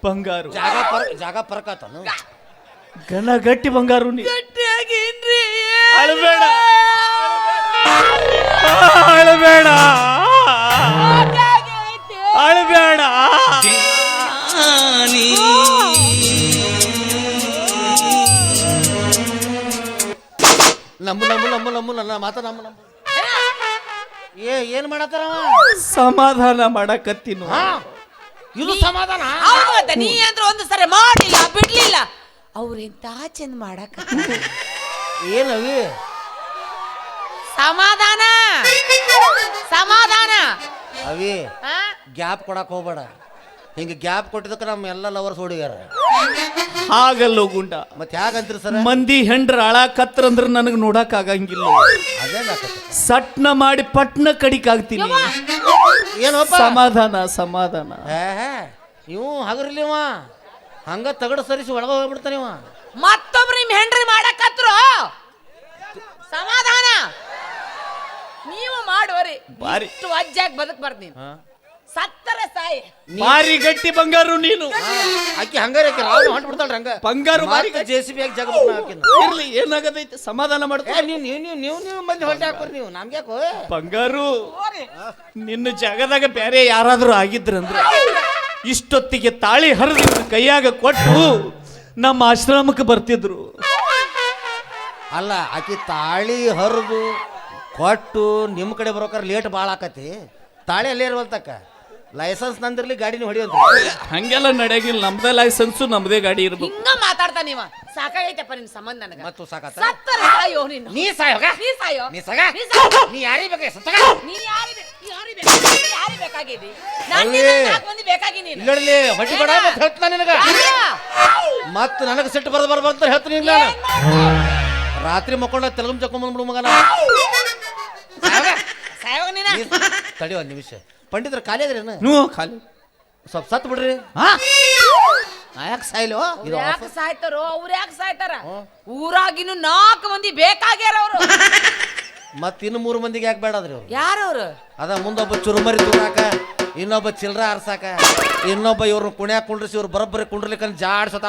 ಬಂಗಾರು, ಜಾಗ ಪರಕಾತನು ಘನ ಗಟ್ಟಿ ಬಂಗಾರು. ನೀ ಗಟ್ಟಿಯಾಗೇನ್ರಿ? ಅಳಬೇಡ, ಅಳಬೇಡ, ಅಳಬೇಡ. ನಮ್ಮ ನನ್ನ ಮಾತ ನಮ್ಮ ಏನ್ ಮಾಡತ್ತಾರ ಸಮಾಧಾನ ಮಾಡಕತ್ತೀನು. ಇದು ಸಮಾಧಾನ? ಹೌದು, ನೀ ಅಂದ್ರೆ ಒಂದು ಸರಿ ಮಾಡಿಲ್ಲ ಬಿಡ್ಲಿಲ್ಲ. ಅವ್ರೆಂತ ಚಂದ ಮಾಡಕ ಏನವಿ ಸಮಾಧಾನ ಸಮಾಧಾನ. ಅವಿ ಆ? ಗ್ಯಾಪ್ ಕೊಡಕ್ ಹೋಗ್ಬೇಡ. ಹಿಂಗ ಗ್ಯಾಪ್ ಕೊಟ್ಟಿದ್ದಕ್ಕೆ ನಮ್ಮ ಎಲ್ಲ ಲವರ್ಸ್ ಹುಡುಗ್ಯಾರ. ಹಾಗಲ್ಲೋ ಗುಂಡ, ಮತ್ತೆ ಯಾಕಂತೀರಿ ಸರ್? ಮಂದಿ ಹೆಂಡ್ರ ಅಳಾಕತ್ರಂದ್ರ ನನಗ್ ನೋಡಕ್ ಆಗಂಗಿಲ್ಲ. ಅದೇನಾಕತ್ತ? ಸಟ್ನ ಮಾಡಿ ಪಟ್ನ ಕಡಿಕ್ ಆಗ್ತೀನಿ. ಏನಪ್ಪ? ಸಮಾಧಾನ ಸಮಾಧಾನ. ಇವು ಹಗರ್ಲಿವ ಹಂಗ ತಗಡ ಸರಿಸಿ ಒಳಗ ಹೋಗ್ಬಿಡ್ತಾನೆ ಇವ. ಮತ್ತೊಬ್ರು ನಿಮ್ ಹೆಂಡ್ರಿ ಮಾಡಕತ್ರು ಸಮಾಧಾನ ನೀವು ಮಾಡುವರಿ. ಬಾರಿ ಇಷ್ಟು ಅಜ್ಜಾಗಿ ಬದುಕ್ಬಾರ್ದು ನೀನು. ಸತ್ತರ ಸಾಯಿ ಬಾರಿ ಗಟ್ಟಿ ಬಂಗಾರು ನೀನು. ಆಕಿ ಹಂಗಾರ ಹೊಂಟ್ ಬಿಡ್ತಾಳ್ರಿ ಹಂಗ ಬಂಗಾರು ಬಾರಿ JCB ಯಾಕೆ ಜಗ ಇರ್ಲಿ, ಏನಾಗದೈತೆ ಸಮಾಧಾನ ಮಾಡ್ಕೊ. ನೀವು ಮಂದಿ ಹೊಟ್ಟೆ ಹಾಕೋರಿ ನೀವು ನಮ್ಗೆ ಯಾಕೋ ಬಂಗಾರು, ನಿನ್ನ ಜಾಗದಾಗ ಬೇರೆ ಯಾರಾದ್ರೂ ಆಗಿದ್ರಂದ್ರೆ ಇಷ್ಟೊತ್ತಿಗೆ ತಾಳಿ ಹರಿದು ಕೈಯಾಗ ಕೊಟ್ಟು ನಮ್ಮ ಆಶ್ರಮಕ್ಕೆ ಬರ್ತಿದ್ರು. ಅಲ್ಲ, ಆಕಿ ತಾಳಿ ಹರಿದು ಕೊಟ್ಟು ನಿಮ್ಮ ಕಡೆ ಬರೋಕಾರ ಲೇಟ್ ಭಾಳ ಆಕತಿ. ತಾಳಿ ಅಲ್ಲೇ ಇರುವಲ್ತಕ್ಕ ಲೈಸೆನ್ಸ್ ನಂದಿರ್ಲಿ ಗಾಡಿನ ಹೊಡಿಯೋದು. ಹಂಗೆಲ್ಲ ನಡೆಯಂಗಿಲ್ಲ. ನಮ್ದೇ ಲೈಸೆನ್ಸು ನಮ್ದೇ ಗಾಡಿ ಇರ್ಬೇಕು. ಹಿಂಗ ಮಾತಾಡ್ತಾ ನೀವ. ಸಾಕಾಗೈತಪ್ಪ ನಿಮ್ ಸಂಬಂಧ ನನಗ. ಮತ್ತು ಸಾಕತ್ತ? ಸತ್ತರ ಸಾಯೋ ನೀನು. ನೀ ಸಾಯೋಗ? ನೀ ಸಾಯೋ. ನೀ ಸಗ? ನೀ ಸಾಯೋ. ನೀ ಯಾರಿಗೆ ಬೇಕಾಗಿ ಸತ್ತಗ? ನೀ ಯಾರಿಗೆ ಬೇಕಾಗಿದಿ? ಅಲ್ಲಿ. ನಾಲ್ಕು ಮಂದಿ ಬೇಕಾಗಿ ನೀನು. ಇಲ್ಲಡ್ಲಿ ಹೊಟ್ಟಿ ಬೇಡ ಮತ್ತೆ ಹೇಳ್ತಾನ ನಿನಗ. ಮತ್ ನನಗ ಸಿಟ್ಟು ಬರ್ಬಂತ ಹೇಳ್ತೀನಿ ಇಲ್ಲ. ರಾತ್ರಿ ಮಕ್ಕೊಂಡ ತೆಲಗಮ್ ಚಕ್ಕೊಂಡ್ ಬಂದ್ಬಿಡು ಮಗನ. ಸಾಯೋಗ ನೀನ. ತಡಿ ಒಂದ್ ನಿಮಿಷ. ಪಂಡಿತರ ಖಾಲಿ ಅದ್ರೇನು? ನೀವು ಖಾಲಿ ಸ್ವಲ್ಪ ಸತ್ ಬಿಡ್ರಿ. ಯಾಕೆ ಸಾಯ್ಲೋ? ಇದು ಯಾಕೆ ಸಾಯ್ತಾರೋ? ಅವ್ರು ಯಾಕೆ ಸಾಯ್ತಾರ? ಊರಾಗಿನ್ನು 4 ಮಂದಿ ಬೇಕಾಗ್ಯಾರ ಅವ್ರು. ಮತ್ ಇನ್ನು 3 ಮಂದಿಗೆ ಯಾಕೆ ಬೇಡ ಅದ್ರಿ ಅವ್ರು? ಯಾರವ್ರು? ಅದ ಮುಂದೊಬ್ಬ ಚುರುಮರಿ ತೂರಾಕ, ಇನ್ನೊಬ್ಬ ಚಿಲ್ರ ಆರ್ಸಾಕ, ಇನ್ನೊಬ್ಬ ಇವ್ರನ್ನ ಕುಣ್ಯಾಕ ಕುಂಡ್ರಿಸಿ ಇವ್ರು ಬರೋಬ್ಬರಿ ಕುಂಡ್ರಲಿಕ್ಕಂತ ಜಾಡ್ಸತ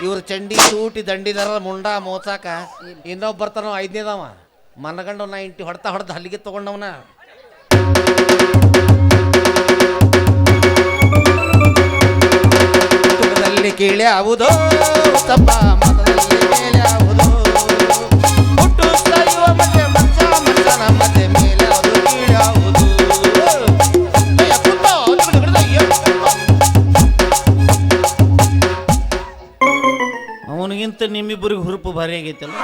ಇವ್ರ ಚಂಡಿ ಸೂಟಿ ದಂಡಿದಾರ ಮುಂಡ ಮೋಸಾಕ, ಇನ್ನೊಬ್ಬ ಬರ್ತಾನ 5ನೇದವ ಮನಗಂಡ 90 ಹೊಡ್ದ ಹಲ್ಲಿಗೆ ತಗೊಂಡವನ. ತುಮದಲ್ಲಿ ಕೇಳಿ ಆವುದೋ ತಪ್ಪ ಮನದಲ್ಲಿ ಮೇಲೆ ಆವುದೋ ಹುಟ್ಟು ಸಾಯುವ ಮತ್ತೆ ಮನುಷ್ಯನ ಮತ್ತೆ ಮೇಲೆ ಅದು ಕೀಳಾವುದು. ಅವನಿಗಿಂತ ನಿಮ್ಮಿಬ್ಬರಿಗೆ ಹುರುಪು ಭಾರಿ ಆಗೈತಲ್ಲ.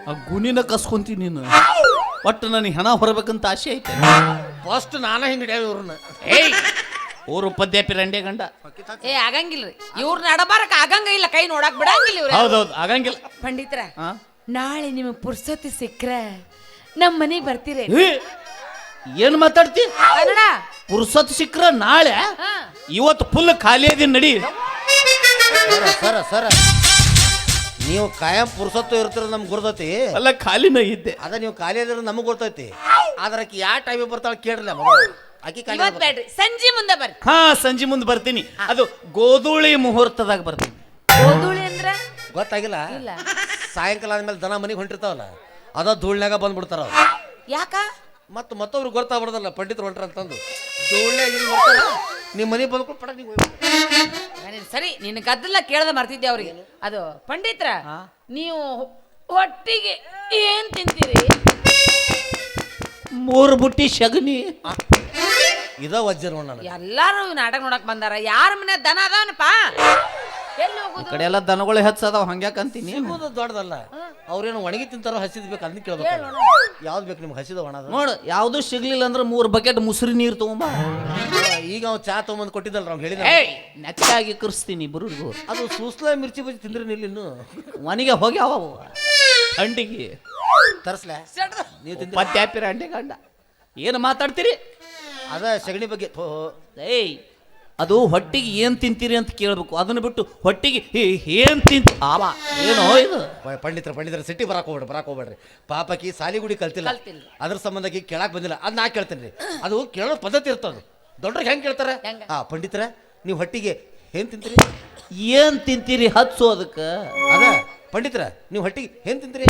ಆ ಗುಣಿನ ಕಸ್ಕೊಂತೀನಿ ನೀನು. ಒಟ್ಟು ನನಗೆ ಹಣ ಹೊರಬೇಕಂತ ಆಸೆ ಐತೆ. ಫಸ್ಟ್ ನಾನ ಹಿಂಗ್ ಹಿಡಿಯ ಇವ್ರನ್ನ. ಏಯ್ ಊರು ಪದ್ಯಾಪಿ ರಂಡೆ ಗಂಡ. ಏ ಆಗಂಗಿಲ್ರಿ, ಇವ್ರನ್ನ ನಡಬಾರಕ ಆಗಂಗ ಇಲ್ಲ, ಕೈ ನೋಡಕ್ ಬಿಡಂಗಿಲ್ಲ ಇವ್ರ. ಹೌದೌದು, ಆಗಂಗಿಲ್ಲ. ಪಂಡಿತರ, ನಾಳೆ ನಿಮಗೆ ಪುರ್ಸೊತ್ತಿ ಸಿಕ್ಕ್ರ ನಮ್ಮ ಮನೆಗೆ ಬರ್ತೀರಿ? ಏನ್ ಮಾತಾಡ್ತಿ? ಕನ್ನಡ ಪುರ್ಸತ್ ಸಿಕ್ಕ್ರ ನಾಳೆ? ಇವತ್ತು ಫುಲ್ ಖಾಲಿ ಅದೀನಿ, ನಡಿ. ಸರ ನೀವು ಕಾಯಂ ಪುರ್ಸತ್ತು ಇರ್ತೀರ ನಮ್ಗೆ ಗುರ್ತೈತಿ. ಅಲ್ಲ, ಖಾಲಿನ ಇದ್ದೆ. ಅದ ನೀವು ಖಾಲಿ ಆದ್ರೆ ನಮಗೆ ಗೊತ್ತೈತಿ. ಆದ್ರೆ ಆಕಿ ಯಾವ ಟೈಮಿಗೆ ಬರ್ತಾಳೆ ಕೇಳಿಲ್ಲ. ಆಕಿ ಖಾಲಿ ಇವತ್ತು ಬೇಡ್ರಿ, ಸಂಜೆ ಮುಂದೆ ಬರ್ರಿ. ಹಾ, ಸಂಜೆ ಮುಂದೆ ಬರ್ತೀನಿ. ಅದು ಗೋಧೂಳಿ ಮುಹೂರ್ತದಾಗ ಬರ್ತೀನಿ. ಗೋಧೂಳಿ ಅಂದ್ರ ಗೊತ್ತಾಗಿಲ್ಲ? ಇಲ್ಲ. ಸಾಯಂಕಾಲ ಆದ್ಮೇಲೆ ದನ ಮನೆಗೆ ಹೊಂಟಿರ್ತಾವಲ್ಲ, ಅದ ಧೂಳ್ನಾಗ ಬಂದ್ಬಿಡ್ತಾರ ಅವ್ರು. ಯಾಕ? ಮತ್ತೊಬ್ರು ಗೊತ್ತಾಗ್ಬಿಡ್ದಲ್ಲ ಪಂಡಿತರು ಹೊಂಟ್ರ ಅಂತಂದು ಧೂಳ್ನಾಗ ಇಲ್ಲಿ ಬರ್ತಾರ. ನಿಮ್ಮ ಮನೆಗೆ ಬಂದ್ಕೊಂಡು ಪಡ ನೀವು ಸರಿ, ನಿನ್ನ ಗದ್ದಲ ಕೇಳದ ಮರ್ತಿದ್ದೆ ಅವ್ರಿಗೆ. ಅದು ಪಂಡಿತ್ರ, ನೀವು ಹೊಟ್ಟಿಗೆ ಏನ್ ತಿಂತೀರಿ? 3 ಬುಟ್ಟಿ ಶಗನಿ. ಇದ ವಜ್ರ ನೋಡ. ಎಲ್ಲಾರು ನಾಟಕ ನೋಡಕ್ ಬಂದಾರ. ಯಾರ ಮನೆ ದನ ಅದಾವನಪ್ಪ? ಎಲ್ಲಿ ಈ ಹೋಗುದು ಕಡೆ ಎಲ್ಲ ದನಗಳು ಹೆಚ್ಚದಾವ ಹಂಗ್ಯಾಕಂತೀನಿ ಸಿಗೋದು ದೊಡ್ಡದಲ್ಲ ಅವ್ರೇನು ಒಣಗಿ ತಿಂತಾರೋ ಹಸಿದ್ ಬೇಕು ಅದನ್ನ ಕೇಳ್ಬೇಕು ಯಾವ್ದು ಬೇಕು ನಿಮ್ಗೆ ಹಸಿದ ಒಣದ ನೋಡು ಯಾವ್ದು ಸಿಗ್ಲಿಲ್ಲ ಅಂದ್ರೆ 3 ಬಕೆಟ್ ಮುಸುರಿ ನೀರು ತಗೊಂಬ ಈಗ ಅವ್ನು ಚಾ ತೊಗೊಂಬಂದು ಕೊಟ್ಟಿದ್ದಲ್ಲ ನಾವು ಹೇಳಿದ ನೆಚ್ಚಾಗಿ ಕರ್ಸ್ತೀನಿ ಇಬ್ಬರಿಗೂ ಅದು ಸೂಸ್ಲ ಮಿರ್ಚಿ ಬಜ್ಜಿ ತಿಂದ್ರೆ ನಿಲ್ಲಿನ್ನು ಮನೆಗೆ ಹೋಗ್ಯಾವ ಅವು ಅಂಟಿಗೆ ತರಿಸ್ಲ ನೀವು ತಿಂದ ಪತ್ಯಾಪಿರ ಅಂಟೆ ಗಂಡ ಏನು ಮಾತಾಡ್ತೀರಿ ಅದ ಸಗಣಿ ಬಗ್ಗೆ ಏಯ್ ಅದು ಹೊಟ್ಟಿಗೆ ಏನ್ ತಿಂತೀರಿ ಅಂತ ಕೇಳ್ಬೇಕು ಅದನ್ನ ಬಿಟ್ಟು ಹೊಟ್ಟಿಗೆ ಏನ್ ತಿಂತ ಆವಾ ಏನೋ ಇದು ಪಂಡಿತರ ಸಿಟಿ ಬರಾಕ್ ಹೋಗ್ಬೇಡ್ರಿ ಪಾಪಕಿ ಸಾಲಿಗುಡಿ ಕಲ್ತಿಲ್ಲ ಅದ್ರ ಸಂಬಂಧಕ್ಕೆ ಕೇಳಕ್ ಬಂದಿಲ್ಲ ಅದ್ ನಾ ಕೇಳ್ತೇನೆ ರೀ ಅದು ಕೇಳೋ ಪದ್ಧತಿ ಇರ್ತದ ದೊಡ್ಡರಿಗೆ ಹೆಂಗ್ ಕೇಳ್ತಾರ ಪಂಡಿತರ ನೀವು ಹೊಟ್ಟಿಗೆ ಏನ್ ತಿಂತೀರಿ ಏನ್ ತಿಂತೀರಿ ಹಚ್ಚು ಅದಕ್ಕೆ ಅದ ಪಂಡಿತರ ನೀವು ಹೊಟ್ಟಿಗೆ ಏನ್ ತಿಂತೀರಿ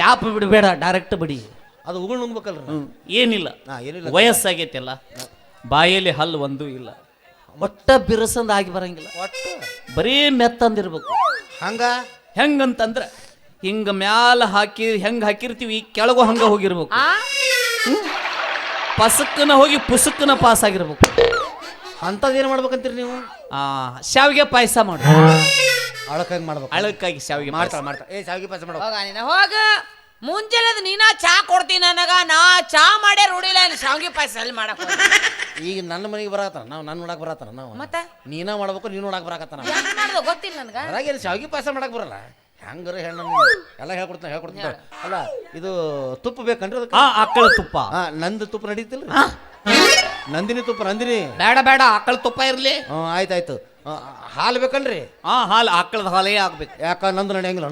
ಕ್ಯಾಪ್ ಬಿಡಬೇಡ ಡೈರೆಕ್ಟ್ ಬಡಿ ಅದು ಉಗುಳ್ ನುಂಗ್ಬೇಕಲ್ರಿ ಏನಿಲ್ಲ ಏನಿಲ್ಲ ವಯಸ್ಸಾಗೈತೆಲ್ಲ ಬಾಯಲ್ಲಿ ಹಲ್ಲು ಒಂದು ಇಲ್ಲ ಒಟ್ಟ ಬಿರುಸಂದ ಆಗಿ ಬರಂಗಿಲ್ಲ ಒಟ್ಟು ಬರೀ ಮೆತ್ತಂದಿರ್ಬೇಕು ಹಂಗ ಹೆಂಗಂತಂದ್ರ ಹಿಂಗ ಮ್ಯಾಲ ಹಾಕಿ ಹೆಂಗ್ ಹಾಕಿರ್ತೀವಿ ಕೆಳಗು ಹಂಗ ಹೋಗಿರ್ಬೇಕು ಪಸಕ್ಕನ ಹೋಗಿ ಪುಸಕ್ಕನ ಪಾಸ್ ಆಗಿರ್ಬೇಕು ಅಂತದ್ ಏನ್ ಮಾಡ್ಬೇಕಂತೀರಿ ನೀವು ಶಾವಿಗೆ ಪಾಯಸ ಮಾಡು ಅಳಕಂಗ್ ಮಾಡ್ಬೇಕು ಅಳಕ್ಕಾಗಿ ಶಾವಿಗೆ ಮಾಡ್ತಾ ಶಾವಿಗೆ ಪಾಯಸ ಮಾಡೋ ಹೋಗ ನೀನ ಹೋಗ ಮುಂಜಾನೆ ನೀನಾ ಚಾ ಕೊಡ್ತೀನಿ ನನಗ ನಾ ಚಾ ಮಾಡೇ ರೂಢಿಲ್ಲ ಇಲ್ಲಿ ಶಾವಿಗೆ ಪಾಯಸ ಎಲ್ಲಿ ಮಾಡಕ್ ಹೋದೆ? ಈಗ ನನ್ನ ಮನೆಗೆ ಬರತ್ತಾನ ನಾವು ನನ್ನ ನೋಡಕ್ ಬರತ್ತಾನ ನಾವು ಮತ್ತೆ ನೀನ ಮಾಡ್ಬೇಕು ನೀನು ನೋಡಕ್ ಬರಾಕತ್ತಾನ ಹೆಂಗ್ ಮಾಡ್ದೋ ಗೊತ್ತಿಲ್ಲ ನನಗ ಅದ್ರಾಗ ಶಾವಿಗೆ ಪಾಯಸ ಮಾಡಕ್ ಬರಲ್ಲ ಹೆಂಗಾರ ಹೆಣ್ಣು ಎಲ್ಲ ಹೇಳ್ಕೊಡ್ತಾನೆ ಅಲ್ಲ ಇದು ತುಪ್ಪ ಬೇಕನ್ರಿ ಅದಕ್ಕೆ ಆಕಳ ತುಪ್ಪ ನಂದು ತುಪ್ಪ ನಡೀತಿಲ್ಲ ನಂದಿನಿ ತುಪ್ಪ ನಂದಿನಿ ಬೇಡ ಬೇಡ ಆಕಳ ತುಪ್ಪ ಇರ್ಲಿ ಆಯ್ತಾಯ್ತು ಹಾಲು ಬೇಕನ್ರಿ ಹಾಲು ಆಕಳದ ಹಾಲೇ ಆಗ್ಬೇಕು ಯಾಕ ನಂದು ನಡೆಯಂಗಿಲ್ಲ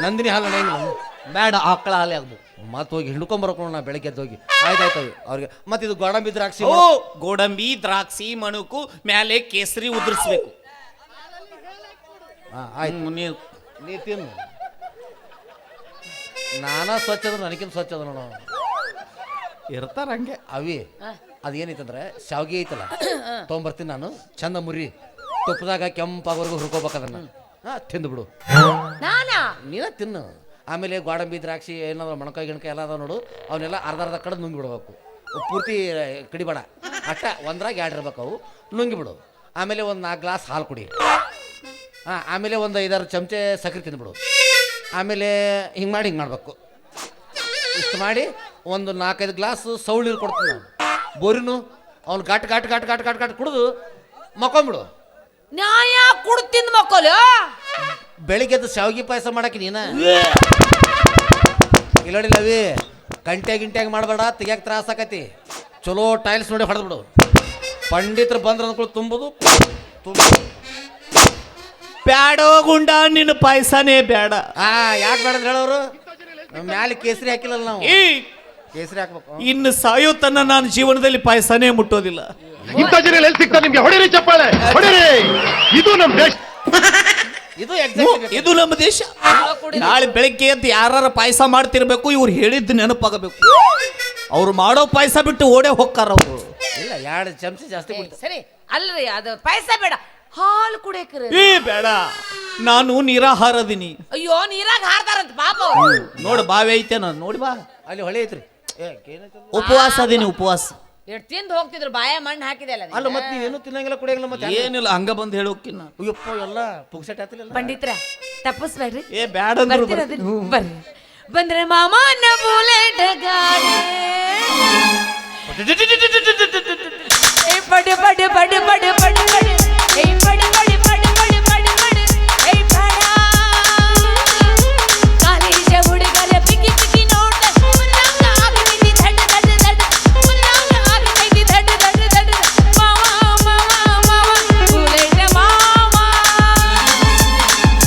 ನಂದಿನಿ ಹಾಲು ನಡೆಯಂಗಿಲ್ಲ ಬೇಡ ಆಕಳ ಹಾಲೇ ಆಗ್ಬೇಕು ಮತ್ತೆ ಹೋಗಿ ಹಿಡ್ಕೊಂಬರಕೊಂಡು ನಾ ಬೆಳಗ್ಗೆ ಎದ್ದು ಹೋಗಿ ಆಯ್ತಾಯ್ತು ಅವ್ರಿಗೆ ಮತ್ತೆ ಇದು ಗೋಡಂಬಿ ದ್ರಾಕ್ಷಿ ಗೋಡಂಬಿ ದ್ರಾಕ್ಷಿ ಮಣುಕು ಮೇಲೆ ಕೇಸರಿ ಉದುರಿಸ್ಬೇಕು ಆಯ್ತು ನೀ ತಿನ್ನು ನಾನಾ ಸ್ವಚ್ಛ ಅದ ನನಗಿಂತ ಸ್ವಚ್ಛ ಅದ ನೋಡ ಇರ್ತಾರ ಹಂಗೆ ಅವಿ ಅದೇನೈತಂದ್ರೆ ಶಾವಿಗೆ ಐತಲ್ಲ ತೊಗೊಂಬರ್ತೀನಿ ನಾನು ಚಂದ ಮುರಿ ತುಪ್ಪದಾಗ ಕೆಂಪಾಗೋರ್ಗು ಹುರ್ಕೋಬೇಕು ಅದನ್ನ ತಿಂದು ನೀನ ತಿನ್ನು ಆಮೇಲೆ ಗೋಡಂಬಿ ದ್ರಾಕ್ಷಿ ಏನಾದ್ರು ಮೊಣಕಾಯಿ ಗಿಣಕಾಯಿ ಎಲ್ಲ ಅದಾವ ನೋಡು ಅವನ್ನೆಲ್ಲ ಅರ್ಧ ಕಡೆ ನುಂಗಿ ಬಿಡ್ಬೇಕು ಪೂರ್ತಿ ಕಡಿಬೇಡ ಅಟ್ಟ ಒಂದ್ರಾಗ 2 ಇರ್ಬೇಕು ಅವು ನುಂಗಿ ಬಿಡು ಆಮೇಲೆ ಒಂದು 4 ಗ್ಲಾಸ್ ಹಾಲು ಕುಡಿ ಆಮೇಲೆ ಒಂದು 5-6 ಚಮಚೆ ಸಕ್ಕರೆ ತಿಂದ್ಬಿಡು ಆಮೇಲೆ ಹಿಂಗೆ ಮಾಡ್ಬೇಕು ಇಷ್ಟು ಮಾಡಿ ಒಂದು 4-5 ಗ್ಲಾಸ್ ಸೌಳು ನೀರು ಕೊಡ್ತೀನಿ ನಾನು ಬೋರಿನು ಅವ್ನು ಘಾಟ್ ಕುಡಿದು ಮಕ್ಕೊಂಬಿಡು ನ್ಯಾಯ ಕುಡ್ತಿಂದ ಮಕ್ಕಳು ಬೆಳಿಗ್ಗೆ ಎದ್ದು ಶಾವಿಗೆ ಪಾಯಸ ಮಾಡಕ್ಕೆ ನೀನ ಇಲ್ಲಡಿಲ್ಲವಿ ಗಿಂಟ್ಯಾಗ ಮಾಡಬೇಡ ತೆಗಿಯಾಕ ತ್ರಾಸ ಆಕತಿ ಚಲೋ ಟೈಲ್ಸ್ ನೋಡಿ ಹೊಡೆದ್ಬಿಡು ಪಂಡಿತರು ಬಂದ್ರ ಅಂದ್ಕೊಳ್ಳಿ ತುಂಬುದು ಬ್ಯಾಡೋ ಗುಂಡ ನಿನ್ನ ಪಾಯಸನೇ ಬೇಡ ಯಾಕೆ ಬೇಡ ಅಂತ ಹೇಳೋರು ಮ್ಯಾಲೆ ಕೇಸರಿ ಹಾಕಿಲ್ಲಲ್ಲ ನಾವು ಕೇಸರಿ ಹಾಕ್ಬೇಕು ಇನ್ನು ಸಾಯೋ ತನ್ನ ನಾನು ಜೀವನದಲ್ಲಿ ಪಾಯಸನೇ ಮುಟ್ಟೋದಿಲ್ಲ ಇಂಥ ಜನ ಎಲ್ಲಿ ಸಿಗ್ತಾರೆ ನಿಮ್ಗೆ ಹೊಡಿರಿ ಚಪ್ಪಾಳೆ ಹೊಡಿರಿ ಇದು ನಮ್ಮ ದೇಶ ಇದು ಇದು ನಮ್ಮ ದೇಶ ನಾಳೆ ಬೆಳಗ್ಗೆ ಎದ್ದು ಯಾರು ಪಾಯಸ ಮಾಡ್ತಿರ್ಬೇಕು ಇವ್ರು ಹೇಳಿದ್ದು ನೆನಪಾಗಬೇಕು ಅವ್ರು ಮಾಡೋ ಪಾಯಸ ಬಿಟ್ಟು ಓಡೇ ಹೋಗ್ತಾರ ಅವರು ಇಲ್ಲ 2 ಚಮಚ ಜಾಸ್ತಿ ಸರಿ ಅಲ್ರಿ ಅದು ಪಾಯಸ ಬೇಡ ಹಾಲು ಕುಡಿಯಕ್ರಿ ಬೇಡ ನಾನು ನಿರಾಹಾರದಿನಿ ಅಯ್ಯೋ ನೀರಾಗ ಹಾರ್ತಾರಂತ ಪಾಪ ನೋಡು ಬಾವಿ ಐತೆ ನಾನು ನೋಡಿ ಬಾ ಅಲ್ಲಿ ಹೊಳೆ ಐತ್ರಿ ಉಪವಾಸ ಅದೀನಿ ಉಪವಾಸ ಎಷ್ಟು ತಿಂದು ಹೋಗ್ತಿದ್ರು ಬಾಯ ಮಣ್ಣು ಹಾಕಿದೆಲ್ಲ ಅಲ್ಲ ಮತ್ತೆ ನೀವೇನು ತಿನ್ನಂಗಿಲ್ಲ ಕುಡಿಯಂಗಿಲ್ಲ ಮತ್ತೆ ಏನಿಲ್ಲ ಹಂಗ ಬಂದು ಹೇಳೋಕಿನ್ನ ಅಯ್ಯಪ್ಪ ಎಲ್ಲ ಪುಗ್ಸೆಟ್ ಆತಿಲ್ಲ ಪಂಡಿತ್ರ ತಪ್ಪಿಸ್ಬೇಡ್ರಿ ಬ್ಯಾಡ ಅಂದ್ರು ಬರ್ರಿ ಬಂದ್ರೆ ಮಾಮನ ಬುಲೆಟ್ ಗಾಡಿ ಪಡಿ ಪಡಿ ಪಡಿ ಪಡಿ ಪಡಿ ಪಡಿ ಪಡಿ ಪಡಿ ಪಡಿ ಪಡಿ ಪಡಿ ಪಡಿ ಪಡ ಕಾಲೇಜ ಹುಡುಗರ ಪಿಕ್ಕಿ ಪಿಕ್ಕಿ ನೋಡ ಮುನ್ನಂಗ ಆಗಿಬಿಡಿ ದಡ್ಡ ದಡ್ಡ ದಡ್ಡ ಮುನ್ನಂಗ ಆಗಿಬಿಡಿ ದಡ್ಡ ದಡ್ಡ ದಡ್ಡ ಮಾವ ಮಾವ ಮಾವ ಬುಲೆಟ್ ಮಾವ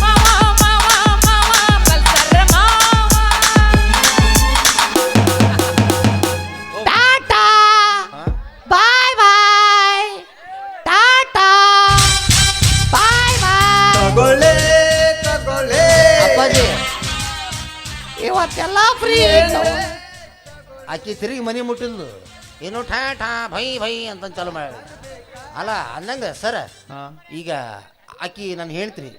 ಮಾವ ಮಾವ ಮಾವ ಪಲ್ಸರ್ ಮಾವ ಟಾಟಾ ಬಾಯ್ ಬಾಯ್ ಟಾಟಾ ಬಾಯ್ ಬಾಯ್ ಅಪ್ಪಾಜಿ ಇವತ್ತೆಲ್ಲ ಫ್ರೀ ಆಕಿ ತಿರುಗಿ ಮನೆ ಮುಟ್ಟಿದ್ಲು ಏನೋ ಠಾ ಠಾ ಭೈ ಭೈ ಅಂತ ಚಾಲು ಮಾಡಿ ಅಲ್ಲ ಅನ್ನಂಗ ಸರ ಈಗ ಆಕಿ ನಾನು ಹೇಳ್ತೀರಿ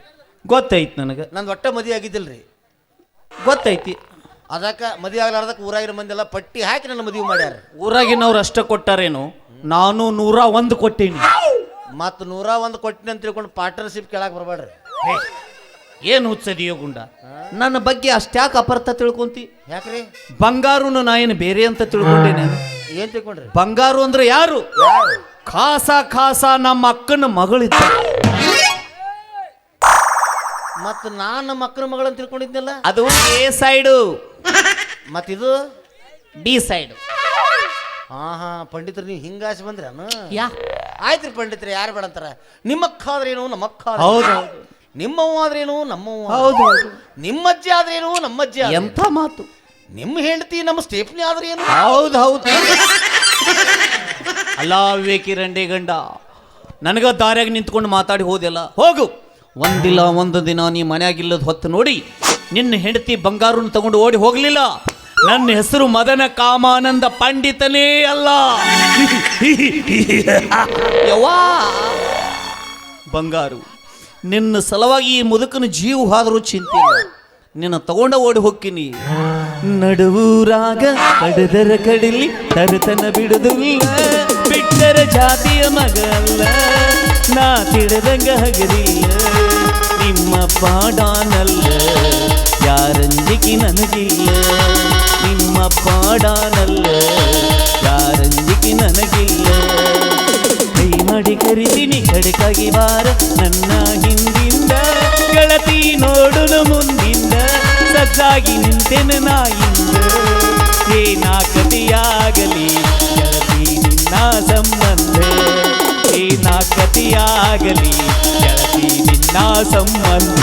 ಗೊತ್ತೈತಿ ನನಗೆ ನಂದು ಒಟ್ಟ ಮದುವೆ ಆಗಿದ್ದಿಲ್ರಿ ಗೊತ್ತೈತಿ ಅದಕ್ಕೆ ಮದುವೆ ಆಗ್ಲಾರ್ದಕ್ಕೆ ಊರಾಗಿರೋ ಮಂದಿ ಎಲ್ಲ ಪಟ್ಟಿ ಹಾಕಿ ನನ್ನ ಮದುವೆ ಮಾಡ್ಯಾರ ಊರಾಗಿನವ್ರು ಅಷ್ಟ ಕೊಟ್ಟಾರೇನು ನಾನು 101 ಕೊಟ್ಟೀನಿ ಮತ್ತು 101 ಕೊಟ್ಟಿನಿ ಅಂತ ತಿಳ್ಕೊಂಡು ಪಾರ್ಟ್ನರ್ಶಿಪ್ ಕೇಳಕ್ ಬರಬೇಡ್ರಿ. ಏನು ಹುಚ್ಚದಿಯೋ ಗುಂಡ, ನನ್ನ ಬಗ್ಗೆ ಅಷ್ಟ್ಯಾಕ ಅಪರ್ಥ ತಿಳ್ಕೊಂತಿ? ಯಾಕ್ರಿ? ಬಂಗಾರುನು ನಾ ಏನು ಬೇರೆ ಅಂತ ತಿಳ್ಕೊಂಡೇನೆ? ಏನ್ ತಿಳ್ಕೊಂಡ್ರಿ? ಬಂಗಾರು ಅಂದ್ರೆ ಯಾರು? ಖಾಸ ನಮ್ಮ ಅಕ್ಕನ ಮಗಳಿದ್ದ. ಮತ್ತು ನಾನು ನಮ್ಮ ಅಕ್ಕನ ಮಗಳಂತ ತಿಳ್ಕೊಂಡಿದ್ನಲ್ಲ, ಅದು ಎ ಸೈಡು, ಮತ್ತಿದು ಡಿ ಸೈಡ್. ಹಾ ಪಂಡಿತರು ನೀವು ಹಿಂಗಾಸಿ ಬಂದ್ರನು? ಯಾ ಆಯ್ತ್ರಿ ಪಂಡಿತ್ರಿ, ಯಾರು ಬೇಡ ಅಂತಾರ? ನಿಮ್ಮ ಅಕ್ಕ ಆದ್ರೇನು, ನಮ್ಮ ಅಕ್ಕ ಹೌದು. ನಿಮ್ಮವ್ವ ಆದ್ರೇನು, ನಮ್ಮವ್ವ ಹೌದು. ನಿಮ್ಮಜ್ಜಿ ಆದ್ರೇನು, ನಮ್ಮಜ್ಜಿ ಆದ್ರೇನು? ಎಂಥ ಮಾತು! ನಿಮ್ಮ ಹೆಂಡತಿ ನಮ್ಮ ಸ್ಟೇಫ್ನಿ ಆದ್ರೇನು? ಹೌದು. ಅಲ್ಲ ವಿವೇಕಿ ರಂಡೆ ಗಂಡ, ನನಗ ದಾರ್ಯಾಗ ನಿಂತ್ಕೊಂಡು ಮಾತಾಡಿ ಹೋದೆಲ್ಲ. ಹೋಗು, ಒಂದಿಲ್ಲ ಒಂದು ದಿನ ನೀ ಮನ್ಯಾಗಿಲ್ಲದ ಹೊತ್ತು ನೋಡಿ ನಿನ್ನ ಹೆಂಡತಿ ಬಂಗಾರನ ತಗೊಂಡು ಓಡಿ ಹೋಗ್ಲಿಲ್ಲ. ನನ್ನ ಹೆಸರು ಮದನ ಕಾಮಾನಂದ ಪಂಡಿತನೇ ಅಲ್ಲ. ಯವ್ವಾ ಬಂಗಾರು, ನಿನ್ನ ಸಲುವಾಗಿ ಈ ಮುದುಕನ ಜೀವ ಹಾದರೂ ಚಿಂತೆ ಇಲ್ಲ. ನಿನ್ನ ತಗೊಂಡ ಓಡಿ ಹೋಗ್ತೀನಿ. ನಡುವೂರಾಗ ಕಡದರ ಕಡಿಲಿ ತರತನ ಬಿಡುದಿಲ್ಲ, ಬಿಟ್ಟರ ಜಾತಿಯ ಮಗ ಅಲ್ಲ, ನಾ ತಿಳಿದಂಗ ಹಗರಿಲ್ಲ. ನಿಮ್ಮ ಪಾಡಾನಲ್ಲ ಯಾರಂಜಿಕೆ ನನಗಿಲ್ಲ, ನಿಮ್ಮ ಪಾಡಾನಲ್ಲ ಯಾರಂಜಿಕೆ ನನಗಿಲ್ಲ. ಕೈ ಮಾಡಿ ಕರಿತೀನಿ ಕಡೆಕಾಗಿ ಬಾರ ನನ್ನ ಹಿಂದಿಂದ, ಗೆಳತಿ ನೋಡುನು ಮುಂದಿಂದ, ಸಜ್ಜಾಗಿ ನಿಂತೆನ ನಾಯಿಂದ. ಏನಾಕತಿಯಾಗಲಿ ಗೆಳತಿ ನಿನ್ನ ಸಂಬಂಧ, ಏನಾಕತಿಯಾಗಲಿ ಗೆಳತಿ ನಿನ್ನ ಸಂಬಂಧ.